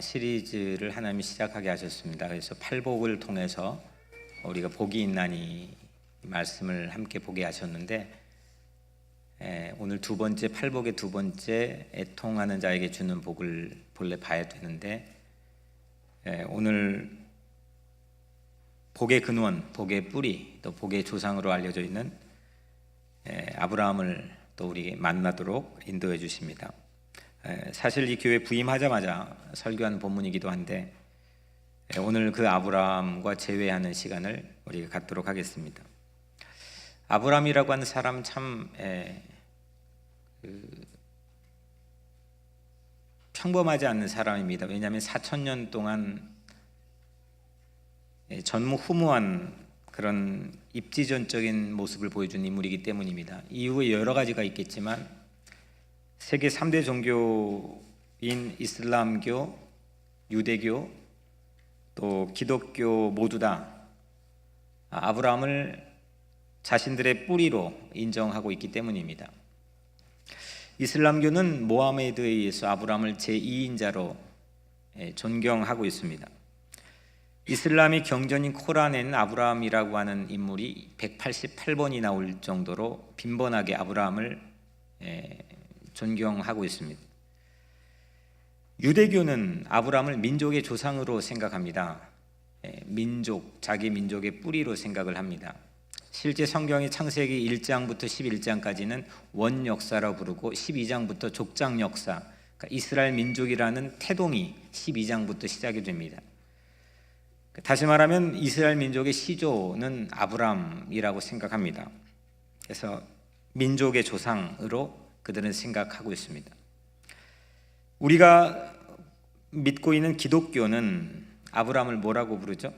시리즈를 하나님이 시작하게 하셨습니다. 그래서 팔복을 통해서 우리가 복이 있나니 말씀을 함께 보게 하셨는데, 오늘 두 번째, 팔복의 두 번째, 애통하는 자에게 주는 복을 본래 봐야 되는데, 오늘 복의 근원, 복의 뿌리, 또 복의 조상으로 알려져 있는 아브라함을 또 우리 만나도록 인도해 주십니다. 사실 이 교회 부임하자마자 설교한 본문이기도 한데, 오늘 그 아브라함과 재회하는 시간을 우리가 갖도록 하겠습니다. 아브라함이라고 하는 사람 참 평범하지 않는 사람입니다. 왜냐하면 4,000년 동안 전무후무한 그런 입지전적인 모습을 보여준 인물이기 때문입니다. 이후에 여러 가지가 있겠지만 세계 3대 종교인 이슬람교, 유대교, 또 기독교 모두 다 아브라함을 자신들의 뿌리로 인정하고 있기 때문입니다. 이슬람교는 모하메드에 의해서 아브라함을 제2인자로 존경하고 있습니다. 이슬람이 경전인 코란에는 아브라함이라고 하는 인물이 188번이 나올 정도로 빈번하게 아브라함을 존경하고 있습니다. 유대교는 아브라함을 민족의 조상으로 생각합니다. 자기 민족의 뿌리로 생각을 합니다. 실제 성경의 창세기 1장부터 11장까지는 원역사라고 부르고 12장부터 족장역사, 그러니까 이스라엘 민족이라는 태동이 12장부터 시작이 됩니다. 다시 말하면 이스라엘 민족의 시조는 아브라함이라고 생각합니다. 그래서 민족의 조상으로 그들은 생각하고 있습니다. 우리가 믿고 있는 기독교는 아브라함을 뭐라고 부르죠?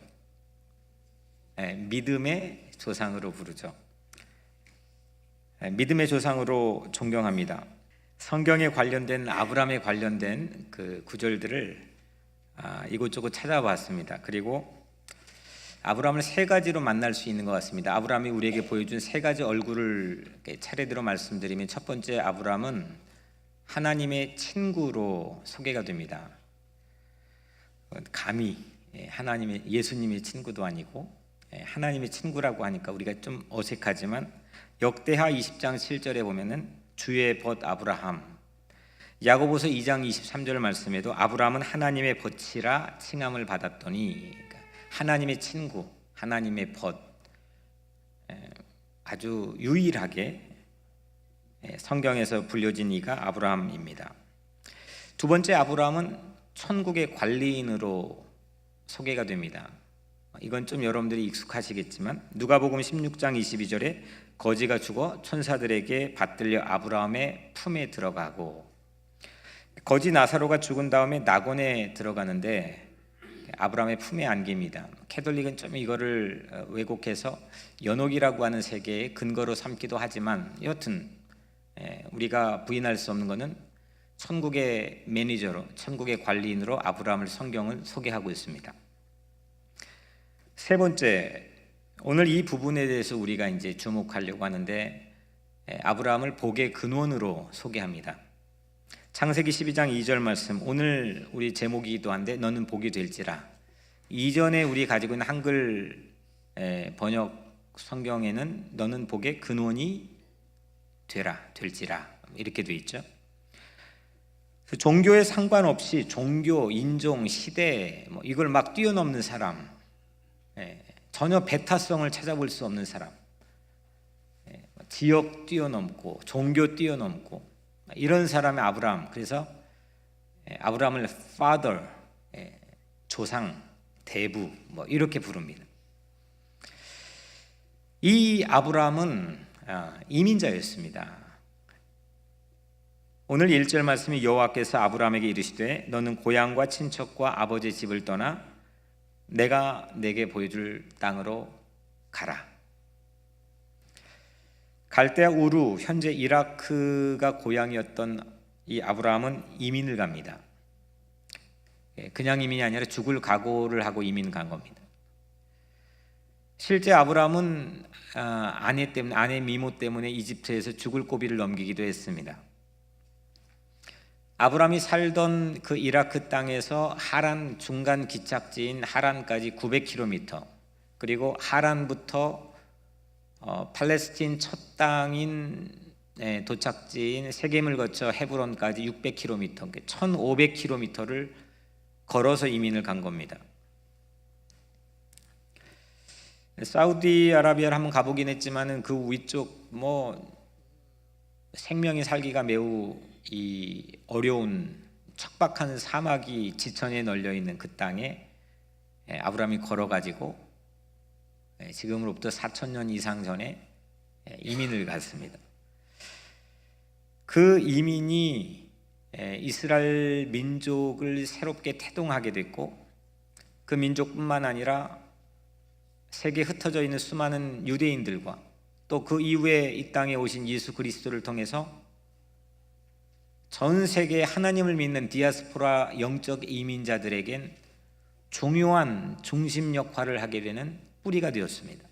믿음의 조상으로 부르죠. 믿음의 조상으로 존경합니다. 성경에 관련된 아브라함에 관련된 그 구절들을 이곳저곳 찾아봤습니다. 그리고 아브라함을 세 가지로 만날 수 있는 것 같습니다. 아브라함이 우리에게 보여준 세 가지 얼굴을 차례대로 말씀드리면, 첫 번째, 아브라함은 하나님의 친구로 소개가 됩니다. 감히 예수님의 친구도 아니고 하나님의 친구라고 하니까 우리가 좀 어색하지만, 역대하 20장 7절에 보면은 주의 벗 아브라함, 야고보서 2장 23절 말씀에도 아브라함은 하나님의 벗이라 칭함을 받았더니, 하나님의 친구, 하나님의 벗, 아주 유일하게 성경에서 불려진 이가 아브라함입니다. 두 번째, 아브라함은 천국의 관리인으로 소개가 됩니다. 이건 좀 여러분들이 익숙하시겠지만, 누가복음 16장 22절에 거지가 죽어 천사들에게 받들려 아브라함의 품에 들어가고, 거지 나사로가 죽은 다음에 낙원에 들어가는데 아브라함의 품에 안깁니다. 캐톨릭은 좀 이거를 왜곡해서 연옥이라고 하는 세계의 근거로 삼기도 하지만, 여튼 우리가 부인할 수 없는 것은 천국의 매니저로, 천국의 관리인으로 아브라함을 성경은 소개하고 있습니다. 세 번째, 오늘 이 부분에 대해서 우리가 이제 주목하려고 하는데, 아브라함을 복의 근원으로 소개합니다. 창세기 12장 2절 말씀, 오늘 우리 제목이기도 한데 너는 복이 될지라. 이전에 우리 가지고 있는 한글 번역 성경에는 너는 복의 근원이 될지라 이렇게 돼 있죠. 종교에 상관없이 종교, 인종, 시대 이걸 막 뛰어넘는 사람, 전혀 배타성을 찾아볼 수 없는 사람, 지역 뛰어넘고 종교 뛰어넘고 이런 사람이 아브라함. 그래서 아브라함을 father, 조상, 대부 이렇게 부릅니다. 이 아브라함은 이민자였습니다. 오늘 1절 말씀이 여호와께서 아브라함에게 이르시되 너는 고향과 친척과 아버지의 집을 떠나 내가 내게 보여줄 땅으로 가라. 갈대아 우루, 현재 이라크가 고향이었던 이 아브라함은 이민을 갑니다. 그냥 이민이 아니라 죽을 각오를 하고 이민 간 겁니다. 실제 아브라함은 아내 미모 때문에 이집트에서 죽을 고비를 넘기기도 했습니다. 아브라함이 살던 그 이라크 땅에서 하란 중간 기착지인 하란까지 900km, 그리고 하란부터 팔레스틴 첫 땅인 도착지인 세겜을 거쳐 헤브론까지 600km, 1500km를 걸어서 이민을 간 겁니다. 사우디아라비아를 한번 가보긴 했지만은 그 위쪽 생명이 살기가 매우 어려운 척박한 사막이 지천에 널려 있는 그 땅에 아브라함이 걸어가지고 지금으로부터 4,000년 이상 전에 이민을 갔습니다. 그 이민이 이스라엘 민족을 새롭게 태동하게 됐고, 그 민족뿐만 아니라 세계에 흩어져 있는 수많은 유대인들과 또 그 이후에 이 땅에 오신 예수 그리스도를 통해서 전 세계에 하나님을 믿는 디아스포라 영적 이민자들에겐 중요한 중심 역할을 하게 되는 뿌리가 되었습니다.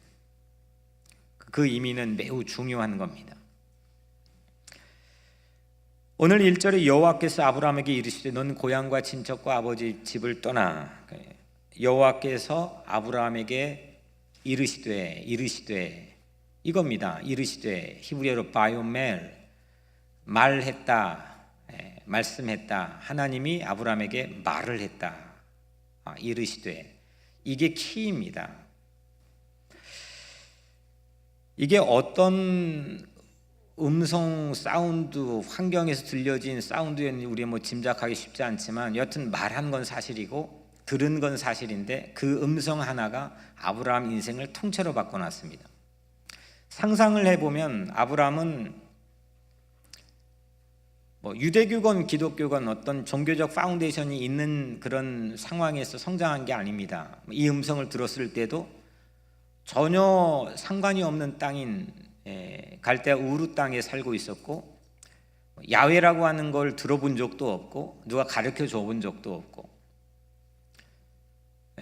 그 이민은 매우 중요한 겁니다. 오늘 1절에 여호와께서 아브라함에게 이르시되 너는 고향과 친척과 아버지 집을 떠나. 여호와께서 아브라함에게 이르시되 이겁니다. 이르시되 히브리어로 바요멜, 말했다, 말씀했다. 하나님이 아브라함에게 말을 했다. 이르시되, 이게 키입니다. 이게 어떤 음성 사운드 환경에서 들려진 사운드였는지 우리가 짐작하기 쉽지 않지만, 여튼 말한 건 사실이고 들은 건 사실인데 그 음성 하나가 아브라함 인생을 통째로 바꿔놨습니다. 상상을 해보면 아브라함은 유대교건 기독교건 어떤 종교적 파운데이션이 있는 그런 상황에서 성장한 게 아닙니다. 이 음성을 들었을 때도 전혀 상관이 없는 땅인 갈대아 우르 땅에 살고 있었고, 야훼라고 하는 걸 들어본 적도 없고 누가 가르쳐 줘본 적도 없고,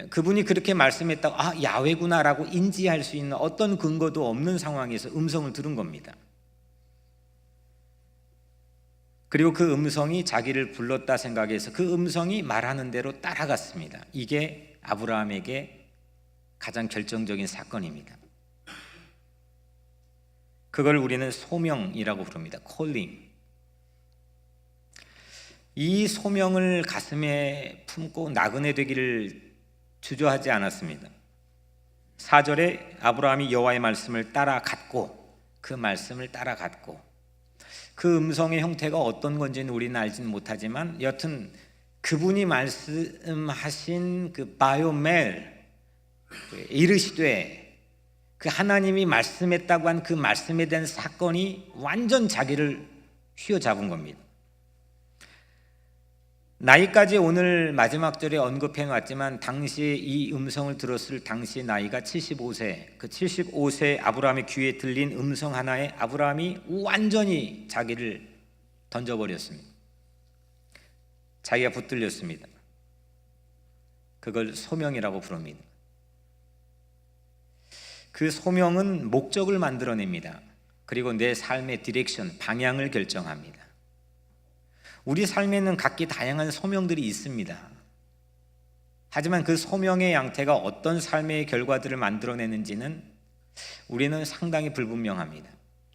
그분이 그렇게 말씀했다고 야훼구나라고 인지할 수 있는 어떤 근거도 없는 상황에서 음성을 들은 겁니다. 그리고 그 음성이 자기를 불렀다 생각해서 그 음성이 말하는 대로 따라갔습니다. 이게 아브라함에게 가장 결정적인 사건입니다. 그걸 우리는 소명이라고 부릅니다. 콜링. 이 소명을 가슴에 품고 나그네 되기를 주저하지 않았습니다. 4절에 아브라함이 여호와의 말씀을 따라갔고, 그 말씀을 따라갔고, 그 음성의 형태가 어떤 건지는 우리는 알지는 못하지만 여튼 그분이 말씀하신 그 바요멜, 이르시되, 그 하나님이 말씀했다고 한 그 말씀에 대한 사건이 완전 자기를 휘어잡은 겁니다. 나이까지 오늘 마지막 절에 언급해 놨지만 당시에 이 음성을 들었을 당시 나이가 75세, 그 75세 아브라함의 귀에 들린 음성 하나에 아브라함이 완전히 자기를 던져버렸습니다. 자기가 붙들렸습니다. 그걸 소명이라고 부릅니다. 그 소명은 목적을 만들어냅니다. 그리고 내 삶의 디렉션, 방향을 결정합니다. 우리 삶에는 각기 다양한 소명들이 있습니다. 하지만 그 소명의 양태가 어떤 삶의 결과들을 만들어내는지는 우리는 상당히 불분명합니다.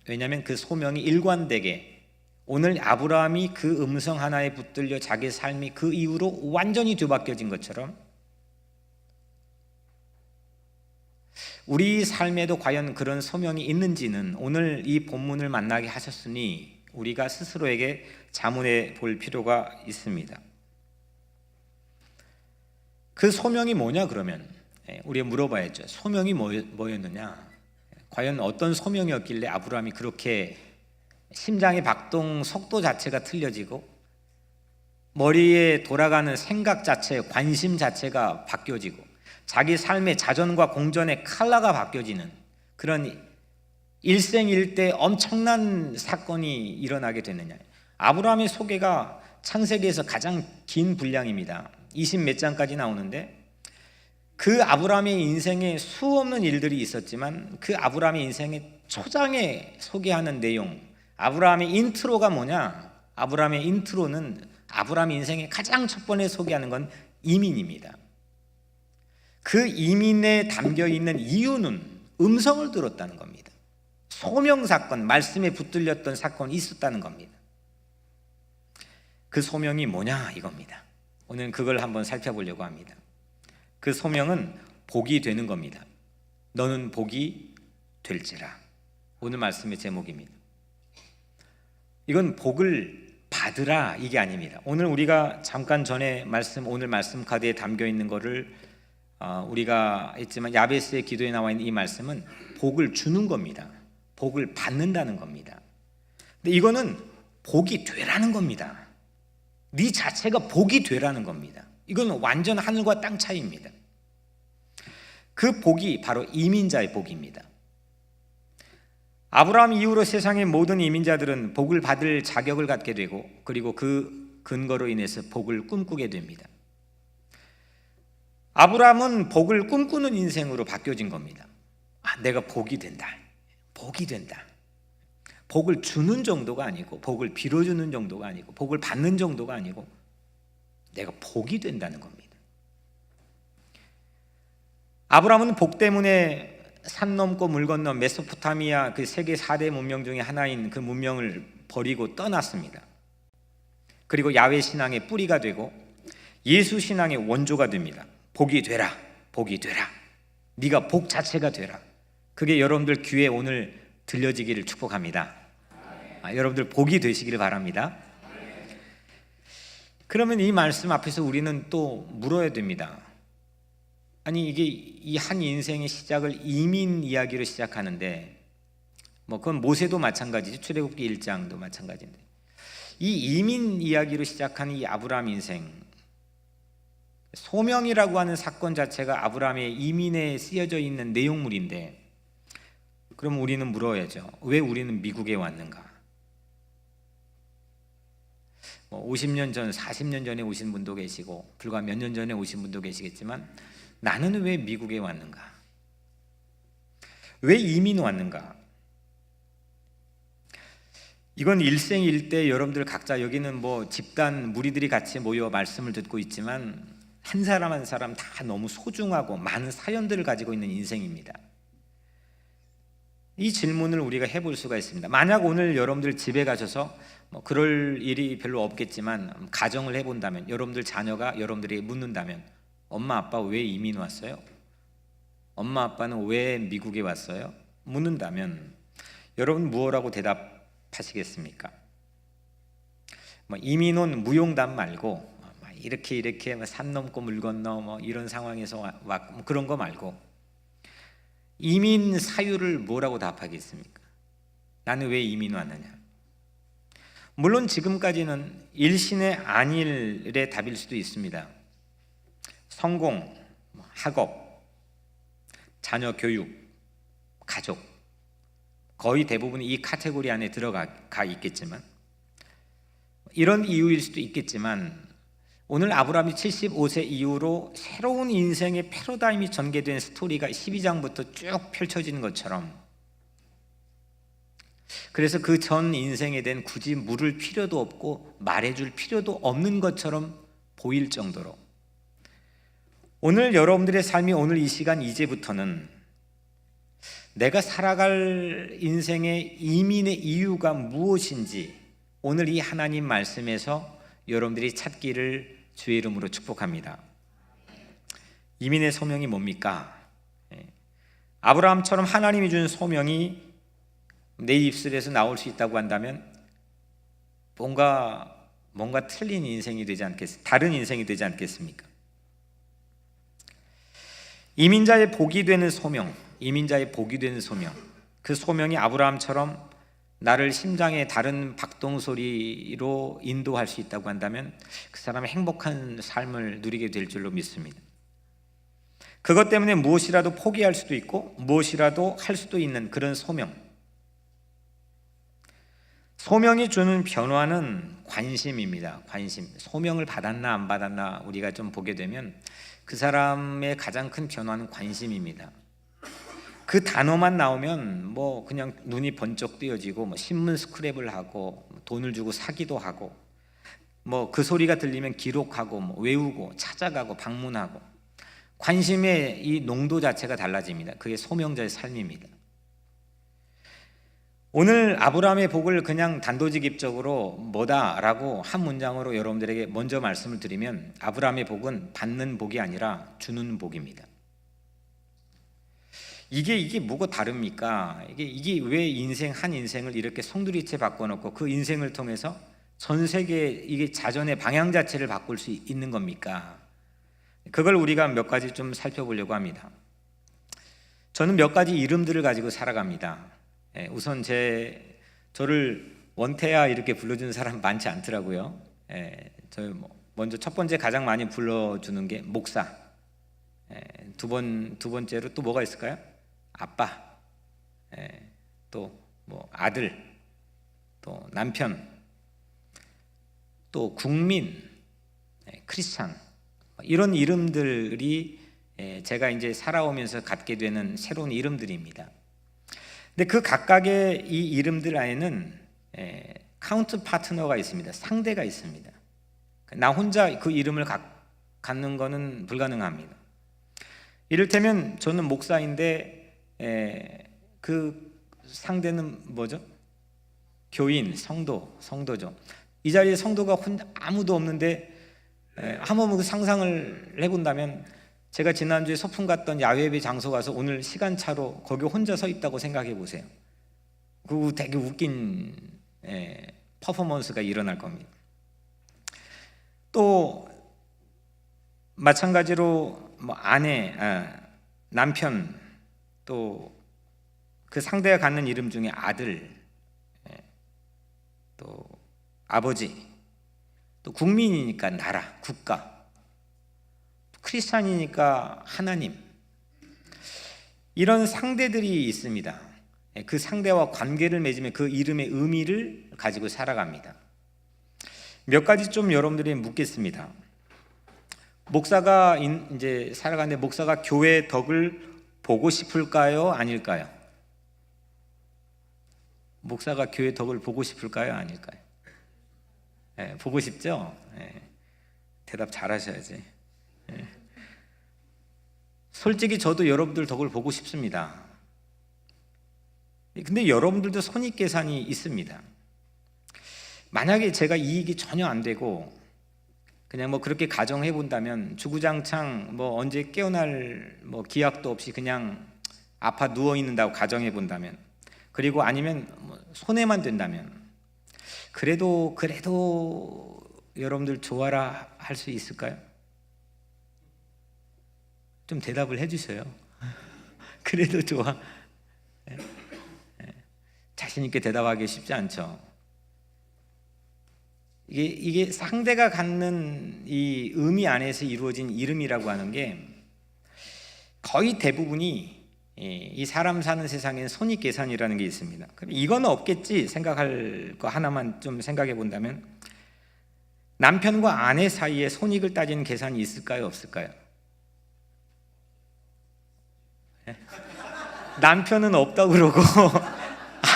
왜냐하면 그 소명이 일관되게, 오늘 아브라함이 그 음성 하나에 붙들려 자기 삶이 그 이후로 완전히 뒤바뀌어진 것처럼 우리 삶에도 과연 그런 소명이 있는지는 오늘 이 본문을 만나게 하셨으니 우리가 스스로에게 자문해 볼 필요가 있습니다. 그 소명이 뭐냐 그러면 우리가 물어봐야죠. 소명이 뭐였느냐? 과연 어떤 소명이었길래 아브라함이 그렇게 심장의 박동 속도 자체가 틀려지고 머리에 돌아가는 생각 자체, 관심 자체가 바뀌어지고 자기 삶의 자전과 공전의 컬러가 바뀌어지는 그런 일생일대 엄청난 사건이 일어나게 됐느냐? 아브라함의 소개가 창세기에서 가장 긴 분량입니다. 20 몇 장까지 나오는데 그 아브라함의 인생에 수없는 일들이 있었지만 그 아브라함의 인생의 초장에 소개하는 내용, 아브라함의 인트로가 뭐냐? 아브라함의 인트로는 아브라함 인생의 가장 첫 번에 소개하는 건 이민입니다. 그 이민에 담겨 있는 이유는 음성을 들었다는 겁니다. 소명 사건, 말씀에 붙들렸던 사건이 있었다는 겁니다. 그 소명이 뭐냐 이겁니다. 오늘 그걸 한번 살펴보려고 합니다. 그 소명은 복이 되는 겁니다. 너는 복이 될지라. 오늘 말씀의 제목입니다. 이건 복을 받으라 이게 아닙니다. 오늘 우리가 잠깐 전에 오늘 말씀 카드에 담겨 있는 거를 우리가 했지만 야베스의 기도에 나와 있는 이 말씀은 복을 주는 겁니다. 복을 받는다는 겁니다. 근데 이거는 복이 되라는 겁니다. 네 자체가 복이 되라는 겁니다. 이건 완전 하늘과 땅 차이입니다. 그 복이 바로 이민자의 복입니다. 아브라함 이후로 세상의 모든 이민자들은 복을 받을 자격을 갖게 되고 그리고 그 근거로 인해서 복을 꿈꾸게 됩니다. 아브라함은 복을 꿈꾸는 인생으로 바뀌어진 겁니다. 내가 복이 된다. 복이 된다. 복을 주는 정도가 아니고 복을 빌어주는 정도가 아니고 복을 받는 정도가 아니고 내가 복이 된다는 겁니다. 아브라함은 복 때문에 산 넘고 물 건너 메소포타미아 그 세계 4대 문명 중에 하나인 그 문명을 버리고 떠났습니다. 그리고 야훼 신앙의 뿌리가 되고 예수 신앙의 원조가 됩니다. 복이 되라. 복이 되라. 네가 복 자체가 되라. 그게 여러분들 귀에 오늘 들려지기를 축복합니다. 여러분들 복이 되시기를 바랍니다. 그러면 이 말씀 앞에서 우리는 또 물어야 됩니다. 아니 이게 이 한 인생의 시작을 이민 이야기로 시작하는데 그건 모세도 마찬가지죠. 출애굽기 1장도 마찬가지인데 이 이민 이야기로 시작한 이 아브라함 인생, 소명이라고 하는 사건 자체가 아브라함의 이민에 쓰여져 있는 내용물인데 그럼 우리는 물어야죠. 왜 우리는 미국에 왔는가? 50년 전, 40년 전에 오신 분도 계시고 불과 몇 년 전에 오신 분도 계시겠지만 나는 왜 미국에 왔는가? 왜 이민 왔는가? 이건 일생일대 여러분들 각자 여기는 집단 무리들이 같이 모여 말씀을 듣고 있지만 한 사람 한 사람 다 너무 소중하고 많은 사연들을 가지고 있는 인생입니다. 이 질문을 우리가 해볼 수가 있습니다. 만약 오늘 여러분들 집에 가셔서 그럴 일이 별로 없겠지만 가정을 해본다면 여러분들 자녀가 여러분들에게 묻는다면 엄마 아빠 왜 이민 왔어요? 엄마 아빠는 왜 미국에 왔어요? 묻는다면 여러분 무엇라고 대답하시겠습니까? 이민 온 무용담 말고 이렇게 산 넘고 물 건너 이런 상황에서 왔고 그런 거 말고 이민 사유를 뭐라고 답하겠습니까? 나는 왜 이민 왔느냐? 물론 지금까지는 일신의 안일의 답일 수도 있습니다. 성공, 학업, 자녀 교육, 가족 거의 대부분이 이 카테고리 안에 들어가 있겠지만 이런 이유일 수도 있겠지만 오늘 아브라함이 75세 이후로 새로운 인생의 패러다임이 전개된 스토리가 12장부터 쭉 펼쳐지는 것처럼 그래서 그 전 인생에 대한 굳이 물을 필요도 없고 말해줄 필요도 없는 것처럼 보일 정도로 오늘 여러분들의 삶이 오늘 이 시간 이제부터는 내가 살아갈 인생의 이민의 이유가 무엇인지 오늘 이 하나님 말씀에서 여러분들이 찾기를 주의 이름으로 축복합니다. 이민의 소명이 뭡니까? 아브라함처럼 하나님이 준 소명이 내 입술에서 나올 수 있다고 한다면 뭔가 틀린 인생이 되지 다른 인생이 되지 않겠습니까? 이민자의 복이 되는 소명, 이민자의 복이 되는 소명, 그 소명이 아브라함처럼 나를 심장의 다른 박동소리로 인도할 수 있다고 한다면 그 사람은 행복한 삶을 누리게 될 줄로 믿습니다. 그것 때문에 무엇이라도 포기할 수도 있고 무엇이라도 할 수도 있는 그런 소명. 소명이 주는 변화는 관심입니다. 관심. 소명을 받았나 안 받았나 우리가 좀 보게 되면 그 사람의 가장 큰 변화는 관심입니다. 그 단어만 나오면 그냥 눈이 번쩍 뜨여지고 신문 스크랩을 하고 돈을 주고 사기도 하고 뭐 그 소리가 들리면 기록하고 뭐 외우고 찾아가고 방문하고 관심의 이 농도 자체가 달라집니다. 그게 소명자의 삶입니다. 오늘 아브라함의 복을 그냥 단도직입적으로 뭐다라고 한 문장으로 여러분들에게 먼저 말씀을 드리면 아브라함의 복은 받는 복이 아니라 주는 복입니다. 이게 뭐가 다릅니까? 이게 왜 한 인생을 이렇게 송두리째 바꿔놓고 그 인생을 통해서 전 세계 이게 자전의 방향 자체를 바꿀 수 있는 겁니까? 그걸 우리가 몇 가지 좀 살펴보려고 합니다. 저는 몇 가지 이름들을 가지고 살아갑니다. 우선 저를 원태야 이렇게 불러주는 사람 많지 않더라고요. 먼저 첫 번째 가장 많이 불러주는 게 목사. 두 번째로 또 뭐가 있을까요? 아빠. 또 뭐 아들. 또 남편. 또 국민. 크리스찬. 이런 이름들이 제가 이제 살아오면서 갖게 되는 새로운 이름들입니다. 근데 그 각각의 이 이름들 안에는 카운트 파트너가 있습니다. 상대가 있습니다. 나 혼자 그 이름을 갖는 것은 불가능합니다. 이를테면 저는 목사인데 그 상대는 뭐죠? 교인, 성도죠. 이 자리에 성도가 혼자 아무도 없는데 한번 그 상상을 해본다면 제가 지난주에 소풍 갔던 야외예배 장소 가서 오늘 시간차로 거기 혼자 서 있다고 생각해 보세요. 그 되게 웃긴 퍼포먼스가 일어날 겁니다. 또 마찬가지로 뭐 아내, 남편, 또 그 상대가 갖는 이름 중에 아들, 또 아버지, 또 국민이니까 나라, 국가, 크리스찬이니까 하나님, 이런 상대들이 있습니다. 그 상대와 관계를 맺으면 그 이름의 의미를 가지고 살아갑니다. 몇 가지 좀 여러분들이 묻겠습니다. 목사가 이제 살아가는데 목사가 교회의 덕을 보고 싶을까요? 아닐까요? 목사가 교회의 덕을 보고 싶을까요? 아닐까요? 보고 싶죠? 대답 잘하셔야지. 솔직히 저도 여러분들 덕을 보고 싶습니다. 근데 여러분들도 손익계산이 있습니다. 만약에 제가 이익이 전혀 안 되고 그냥 뭐 그렇게 가정해 본다면 주구장창 뭐 언제 깨어날 뭐 기약도 없이 그냥 아파 누워 있는다고 가정해 본다면, 그리고 아니면 뭐 손해만 된다면, 그래도 여러분들 좋아라 할 수 있을까요? 좀 대답을 해주셔요. 그래도 좋아. 자신 있게 대답하기 쉽지 않죠. 이게 상대가 갖는 이 의미 안에서 이루어진 이름이라고 하는 게 거의 대부분이 이 사람 사는 세상에는 손익계산이라는 게 있습니다. 그럼 이건 없겠지 생각할 거 하나만 좀 생각해 본다면, 남편과 아내 사이에 손익을 따지는 계산이 있을까요? 없을까요? 남편은 없다고 그러고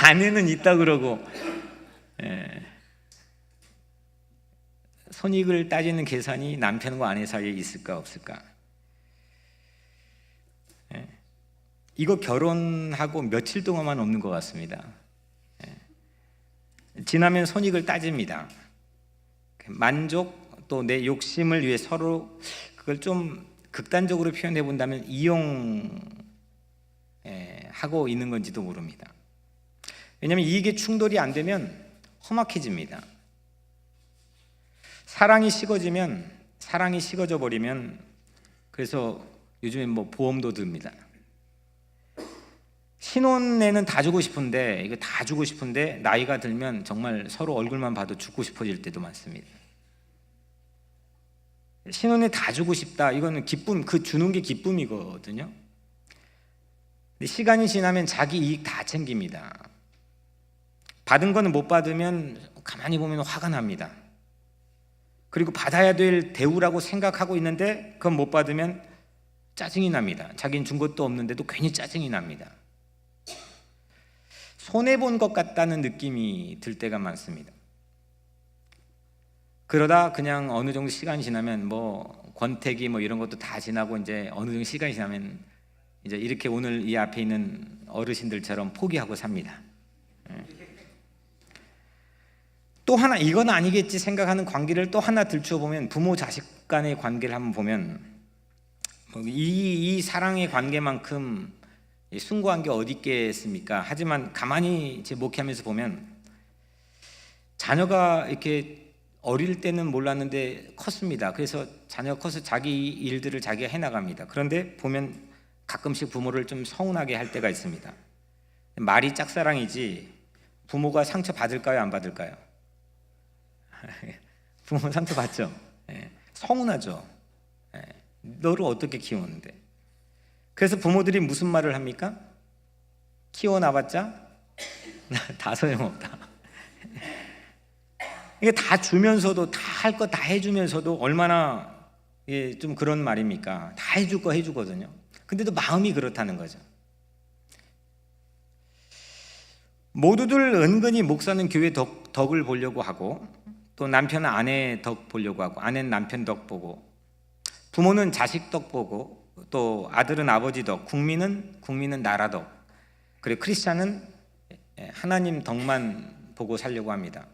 아내는 있다고 그러고, 손익을 따지는 계산이 남편과 아내 사이에 있을까 없을까? 이거 결혼하고 며칠 동안만 없는 것 같습니다. 지나면 손익을 따집니다. 만족, 또 내 욕심을 위해 서로, 그걸 좀 극단적으로 표현해 본다면 하고 있는 건지도 모릅니다. 왜냐하면 이게 충돌이 안 되면 험악해집니다. 사랑이 식어져 버리면, 그래서 요즘에 뭐 보험도 듭니다. 신혼에는 다 주고 싶은데, 이거 다 주고 싶은데 나이가 들면 정말 서로 얼굴만 봐도 죽고 싶어질 때도 많습니다. 신혼에 다 주고 싶다, 이거는 기쁨, 그 주는 게 기쁨이거든요. 근데 시간이 지나면 자기 이익 다 챙깁니다. 받은 거는 못 받으면 가만히 보면 화가 납니다. 그리고 받아야 될 대우라고 생각하고 있는데 그건 못 받으면 짜증이 납니다. 자기는 준 것도 없는데도 괜히 짜증이 납니다. 손해본 것 같다는 느낌이 들 때가 많습니다. 그러다 그냥 어느 정도 시간이 지나면 뭐 권태기 뭐 이런 것도 다 지나고 이제 어느 정도 시간이 지나면 이제 이렇게 오늘 이 앞에 있는 어르신들처럼 포기하고 삽니다. 또 하나 이건 아니겠지 생각하는 관계를 또 하나 들춰보면 부모 자식 간의 관계를 한번 보면 이 사랑의 관계만큼 숭고한 게 어디 있겠습니까? 하지만 가만히 제 목회하면서 보면 자녀가 이렇게 어릴 때는 몰랐는데 컸습니다. 그래서 자녀가 커서 자기 일들을 자기가 해나갑니다. 그런데 보면 가끔씩 부모를 좀 서운하게 할 때가 있습니다. 말이 짝사랑이지 부모가 상처 받을까요? 안 받을까요? 부모 상처 받죠. 서운하죠. 너를 어떻게 키웠는데. 그래서 부모들이 무슨 말을 합니까? 키워놔봤자 다 소용없다. 이게 다 주면서도 다 할 거 다 해주면서도 얼마나 좀 그런 말입니까? 다 해줄 거 해주거든요. 근데도 마음이 그렇다는 거죠. 모두들 은근히 목사는 교회 덕을 보려고 하고 또 남편은 아내 덕 보려고 하고 아내는 남편 덕 보고 부모는 자식 덕 보고 또 아들은 아버지 덕, 국민은 나라 덕, 그리고 크리스찬은 하나님 덕만 보고 살려고 합니다.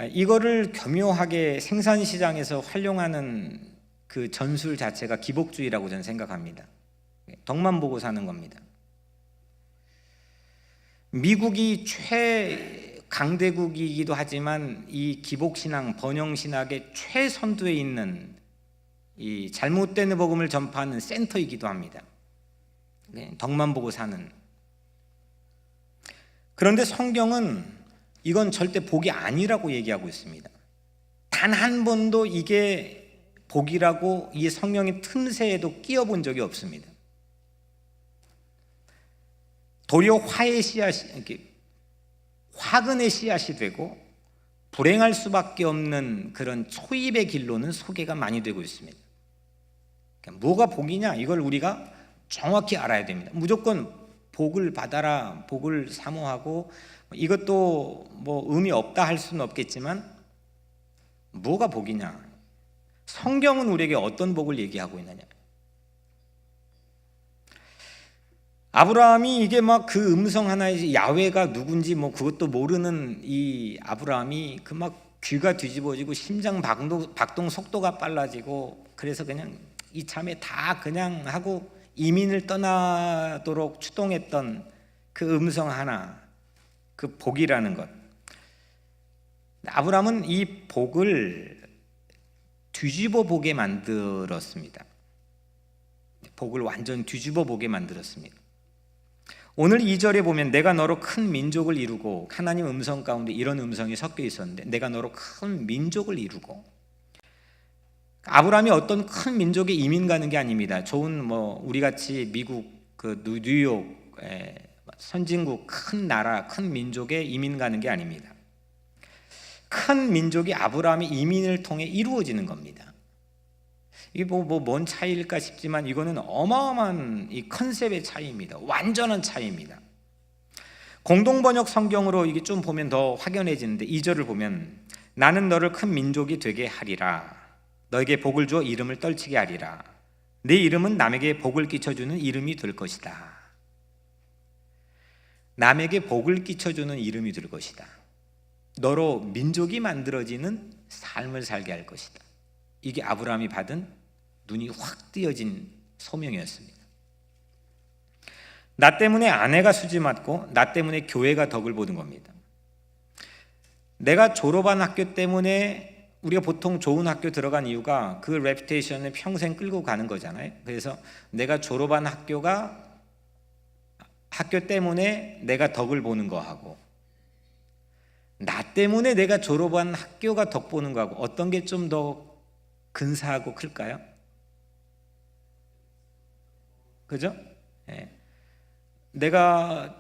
이거를 교묘하게 생산시장에서 활용하는 그 전술 자체가 기복주의라고 저는 생각합니다. 덕만 보고 사는 겁니다. 미국이 최강대국이기도 하지만 이 기복신앙, 번영신학의 최선두에 있는 이 잘못된 복음을 전파하는 센터이기도 합니다. 덕만 보고 사는. 그런데 성경은 이건 절대 복이 아니라고 얘기하고 있습니다. 단 한 번도 이게 복이라고 이 성경의 틈새에도 끼워본 적이 없습니다. 도리어 화근의 씨앗이 되고 불행할 수밖에 없는 그런 초입의 길로는 소개가 많이 되고 있습니다. 뭐가 복이냐? 이걸 우리가 정확히 알아야 됩니다. 무조건 복을 받아라, 복을 사모하고 이것도 뭐 의미 없다 할 수는 없겠지만 뭐가 복이냐? 성경은 우리에게 어떤 복을 얘기하고 있느냐? 아브라함이 이게 막 그 음성 하나에 야훼가 누군지 뭐 그것도 모르는 이 아브라함이 그 막 귀가 뒤집어지고 심장 박동 속도가 빨라지고 그래서 그냥 이참에 다 그냥 하고 이민을 떠나도록 추동했던 그 음성 하나, 그 복이라는 것. 아브라함은 이 복을 뒤집어 보게 만들었습니다. 복을 완전 뒤집어 보게 만들었습니다. 오늘 2절에 보면 내가 너로 큰 민족을 이루고, 하나님 음성 가운데 이런 음성이 섞여 있었는데 내가 너로 큰 민족을 이루고, 아브라함이 어떤 큰 민족에 이민 가는 게 아닙니다. 좋은 뭐 우리같이 미국 그 뉴욕 선진국 큰 나라 큰 민족에 이민 가는 게 아닙니다. 큰 민족이 아브라함의 이민을 통해 이루어지는 겁니다. 이게 뭔 차이일까 싶지만 이거는 어마어마한 이 컨셉의 차이입니다. 완전한 차이입니다. 공동번역 성경으로 이게 좀 보면 더 확연해지는데 2절을 보면 나는 너를 큰 민족이 되게 하리라. 너에게 복을 주어 이름을 떨치게 하리라. 네 이름은 남에게 복을 끼쳐주는 이름이 될 것이다. 남에게 복을 끼쳐주는 이름이 될 것이다. 너로 민족이 만들어지는 삶을 살게 할 것이다. 이게 아브라함이 받은 눈이 확 띄어진 소명이었습니다. 나 때문에 아내가 수지 맞고 나 때문에 교회가 덕을 보는 겁니다. 내가 졸업한 학교 때문에 우리가 보통 좋은 학교 들어간 이유가 그 레퓨테이션을 평생 끌고 가는 거잖아요. 그래서 내가 졸업한 학교 때문에 내가 덕을 보는 거하고 나 때문에 내가 졸업한 학교가 덕 보는 거하고 어떤 게 좀 더 근사하고 클까요? 그죠? 네. 내가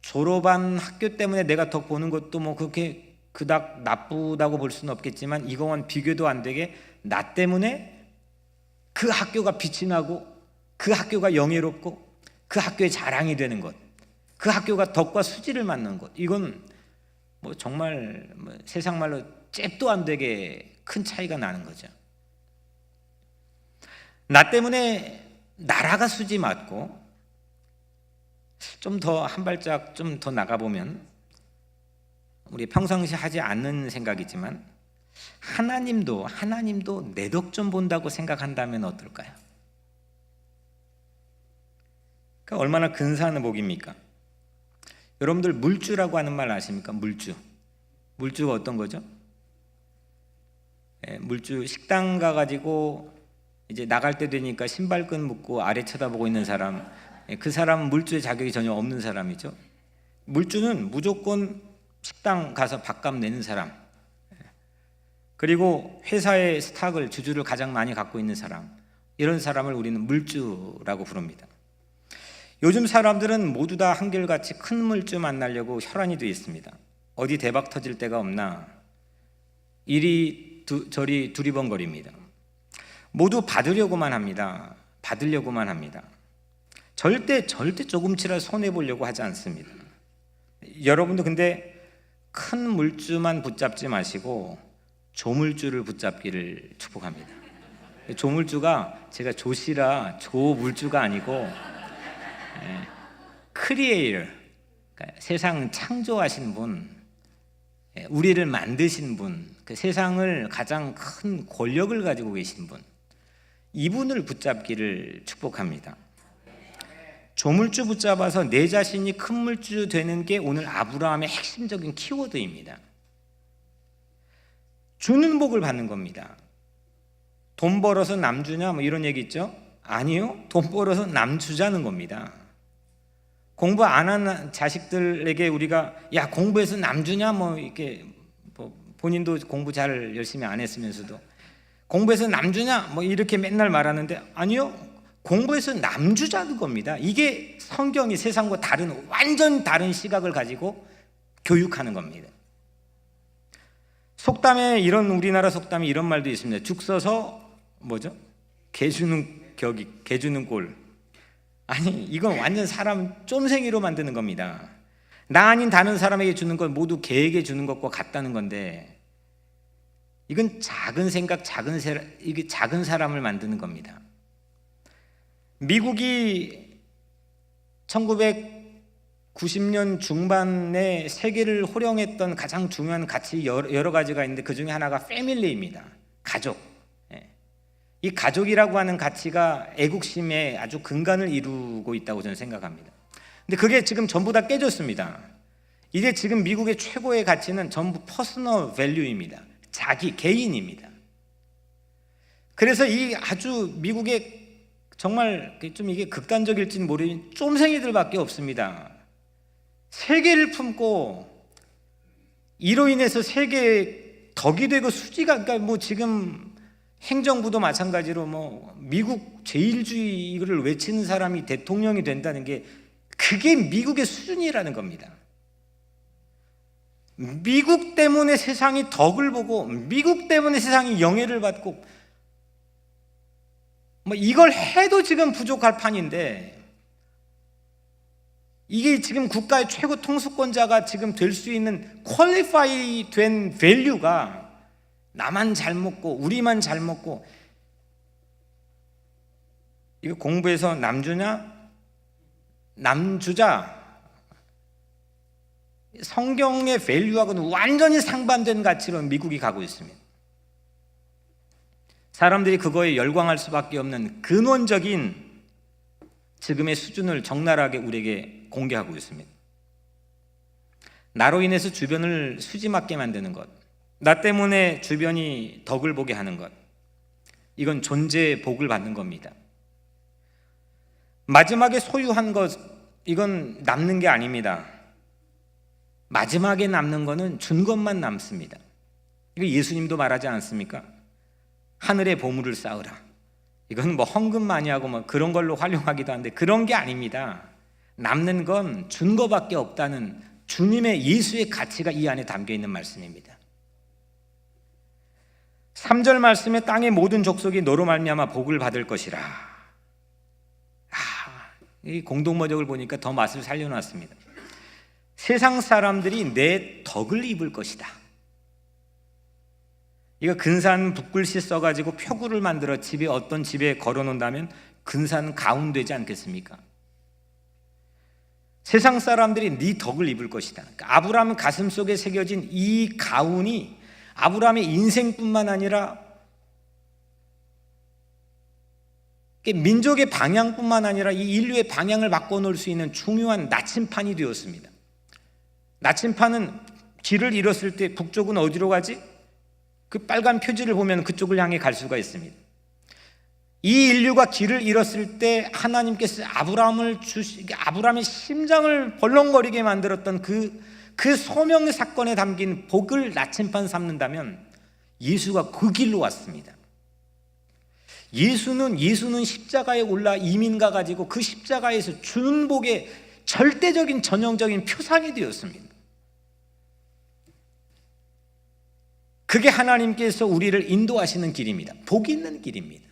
졸업한 학교 때문에 내가 덕 보는 것도 뭐 그렇게 그닥 나쁘다고 볼 수는 없겠지만 이거와는 비교도 안 되게 나 때문에 그 학교가 빛이 나고 그 학교가 영예롭고 그 학교의 자랑이 되는 것, 그 학교가 덕과 수지를 맞는 것, 이건 뭐 정말 세상 말로 잽도 안 되게 큰 차이가 나는 거죠. 나 때문에 나라가 수지 맞고, 좀 더 한 발짝 좀 더 나가보면 우리 평상시 하지 않는 생각이지만 하나님도 내 덕 좀 본다고 생각한다면 어떨까요? 그러니까 얼마나 근사한 복입니까? 여러분들 물주라고 하는 말 아십니까? 물주가 어떤 거죠? 물주, 식당 가가지고 이제 나갈 때 되니까 신발끈 묶고 아래 쳐다보고 있는 사람, 그 사람은 물주의 자격이 전혀 없는 사람이죠. 물주는 무조건 식당 가서 밥값 내는 사람, 그리고 회사의 스탁을, 주주를 가장 많이 갖고 있는 사람, 이런 사람을 우리는 물주라고 부릅니다. 요즘 사람들은 모두 다 한결같이 큰 물주 만나려고 혈안이 되어 있습니다. 어디 대박 터질 데가 없나 이리 저리 두리번거립니다. 모두 받으려고만 합니다. 절대 조금치라도 손해보려고 하지 않습니다. 여러분도 근데 큰 물주만 붙잡지 마시고 조물주를 붙잡기를 축복합니다. 조물주가 제가 조시라 조물주가 아니고 크리에이터, 그러니까 세상 창조하신 분, 우리를 만드신 분, 그 세상을 가장 큰 권력을 가지고 계신 분, 이분을 붙잡기를 축복합니다. 조물주 붙잡아서 내 자신이 큰 물주 되는 게 오늘 아브라함의 핵심적인 키워드입니다. 주는 복을 받는 겁니다. 돈 벌어서 남 주냐 뭐 이런 얘기 있죠? 아니요, 돈 벌어서 남 주자는 겁니다. 공부 안 한 자식들에게 우리가 야 공부해서 남 주냐 뭐 이렇게 본인도 공부 잘 열심히 안 했으면서도 공부해서 남 주냐 뭐 이렇게 맨날 말하는데, 아니요, 공부해서 남 주자는 겁니다. 이게 성경이 세상과 완전 다른 시각을 가지고 교육하는 겁니다. 속담에 우리나라 속담에 이런 말도 있습니다. 죽 써서 뭐죠? 개 주는 꼴. 아니, 이건 완전 사람 쫌생이로 만드는 겁니다. 나 아닌 다른 사람에게 주는 건 모두 개에게 주는 것과 같다는 건데, 이건 작은 생각, 이게 작은 사람을 만드는 겁니다. 미국이 1990년 중반에 세계를 호령했던 가장 중요한 가치 여러 가지가 있는데, 그 중에 하나가 패밀리입니다. 가족. 이 가족이라고 하는 가치가 애국심의 아주 근간을 이루고 있다고 저는 생각합니다. 근데 그게 지금 전부 다 깨졌습니다. 이제 지금 미국의 최고의 가치는 전부 퍼스널 밸류입니다. 자기, 개인입니다. 그래서 이 아주 미국의 정말 좀 이게 극단적일지는 모르지만 쫌생이들밖에 없습니다. 세계를 품고 이로 인해서 세계의 덕이 되고 수지가, 그러니까 뭐 지금 행정부도 마찬가지로 뭐 미국 제일주의를 외치는 사람이 대통령이 된다는 게 그게 미국의 수준이라는 겁니다. 미국 때문에 세상이 덕을 보고 미국 때문에 세상이 영예를 받고 뭐 이걸 해도 지금 부족할 판인데, 이게 지금 국가의 최고 통수권자가 지금 될 수 있는 퀄리파이 된 밸류가 나만 잘 먹고 우리만 잘 먹고, 이거 공부해서 남 주냐? 남 주자. 성경의 밸류하고는 완전히 상반된 가치로 미국이 가고 있습니다. 사람들이 그거에 열광할 수밖에 없는 근원적인 지금의 수준을 적나라하게 우리에게 공개하고 있습니다. 나로 인해서 주변을 수지맞게 만드는 것, 나 때문에 주변이 덕을 보게 하는 것, 이건 존재의 복을 받는 겁니다. 마지막에 소유한 것, 이건 남는 게 아닙니다. 마지막에 남는 거는 준 것만 남습니다. 이거 예수님도 말하지 않습니까? 하늘의 보물을 쌓으라. 이건 뭐 헌금 많이 하고 뭐 그런 걸로 활용하기도 하는데 그런 게 아닙니다. 남는 건 준 거밖에 없다는 주님의 예수의 가치가 이 안에 담겨 있는 말씀입니다. 3절 말씀에 땅의 모든 족속이 너로 말미암아 복을 받을 것이라. 이 공동번역을 보니까 더 맛을 살려놨습니다. 세상 사람들이 내 덕을 입을 것이다. 이거 근산 붓글씨 써가지고 표구를 만들어 어떤 집에 걸어놓는다면 근산 가운 되지 않겠습니까? 세상 사람들이 네 덕을 입을 것이다. 그러니까 아브라함 가슴 속에 새겨진 이 가운이 아브라함의 인생뿐만 아니라 민족의 방향뿐만 아니라 이 인류의 방향을 바꿔놓을 수 있는 중요한 나침판이 되었습니다. 나침판은 길을 잃었을 때 북쪽은 어디로 가지? 그 빨간 표지를 보면 그쪽을 향해 갈 수가 있습니다. 이 인류가 길을 잃었을 때 하나님께서 아브라함의 심장을 벌렁거리게 만들었던 그 소명 사건에 담긴 복을 나침판 삼는다면 예수가 그 길로 왔습니다. 예수는 십자가에 올라 이민가 가지고 그 십자가에서 주는 복의 절대적인 전형적인 표상이 되었습니다. 그게 하나님께서 우리를 인도하시는 길입니다. 복 있는 길입니다.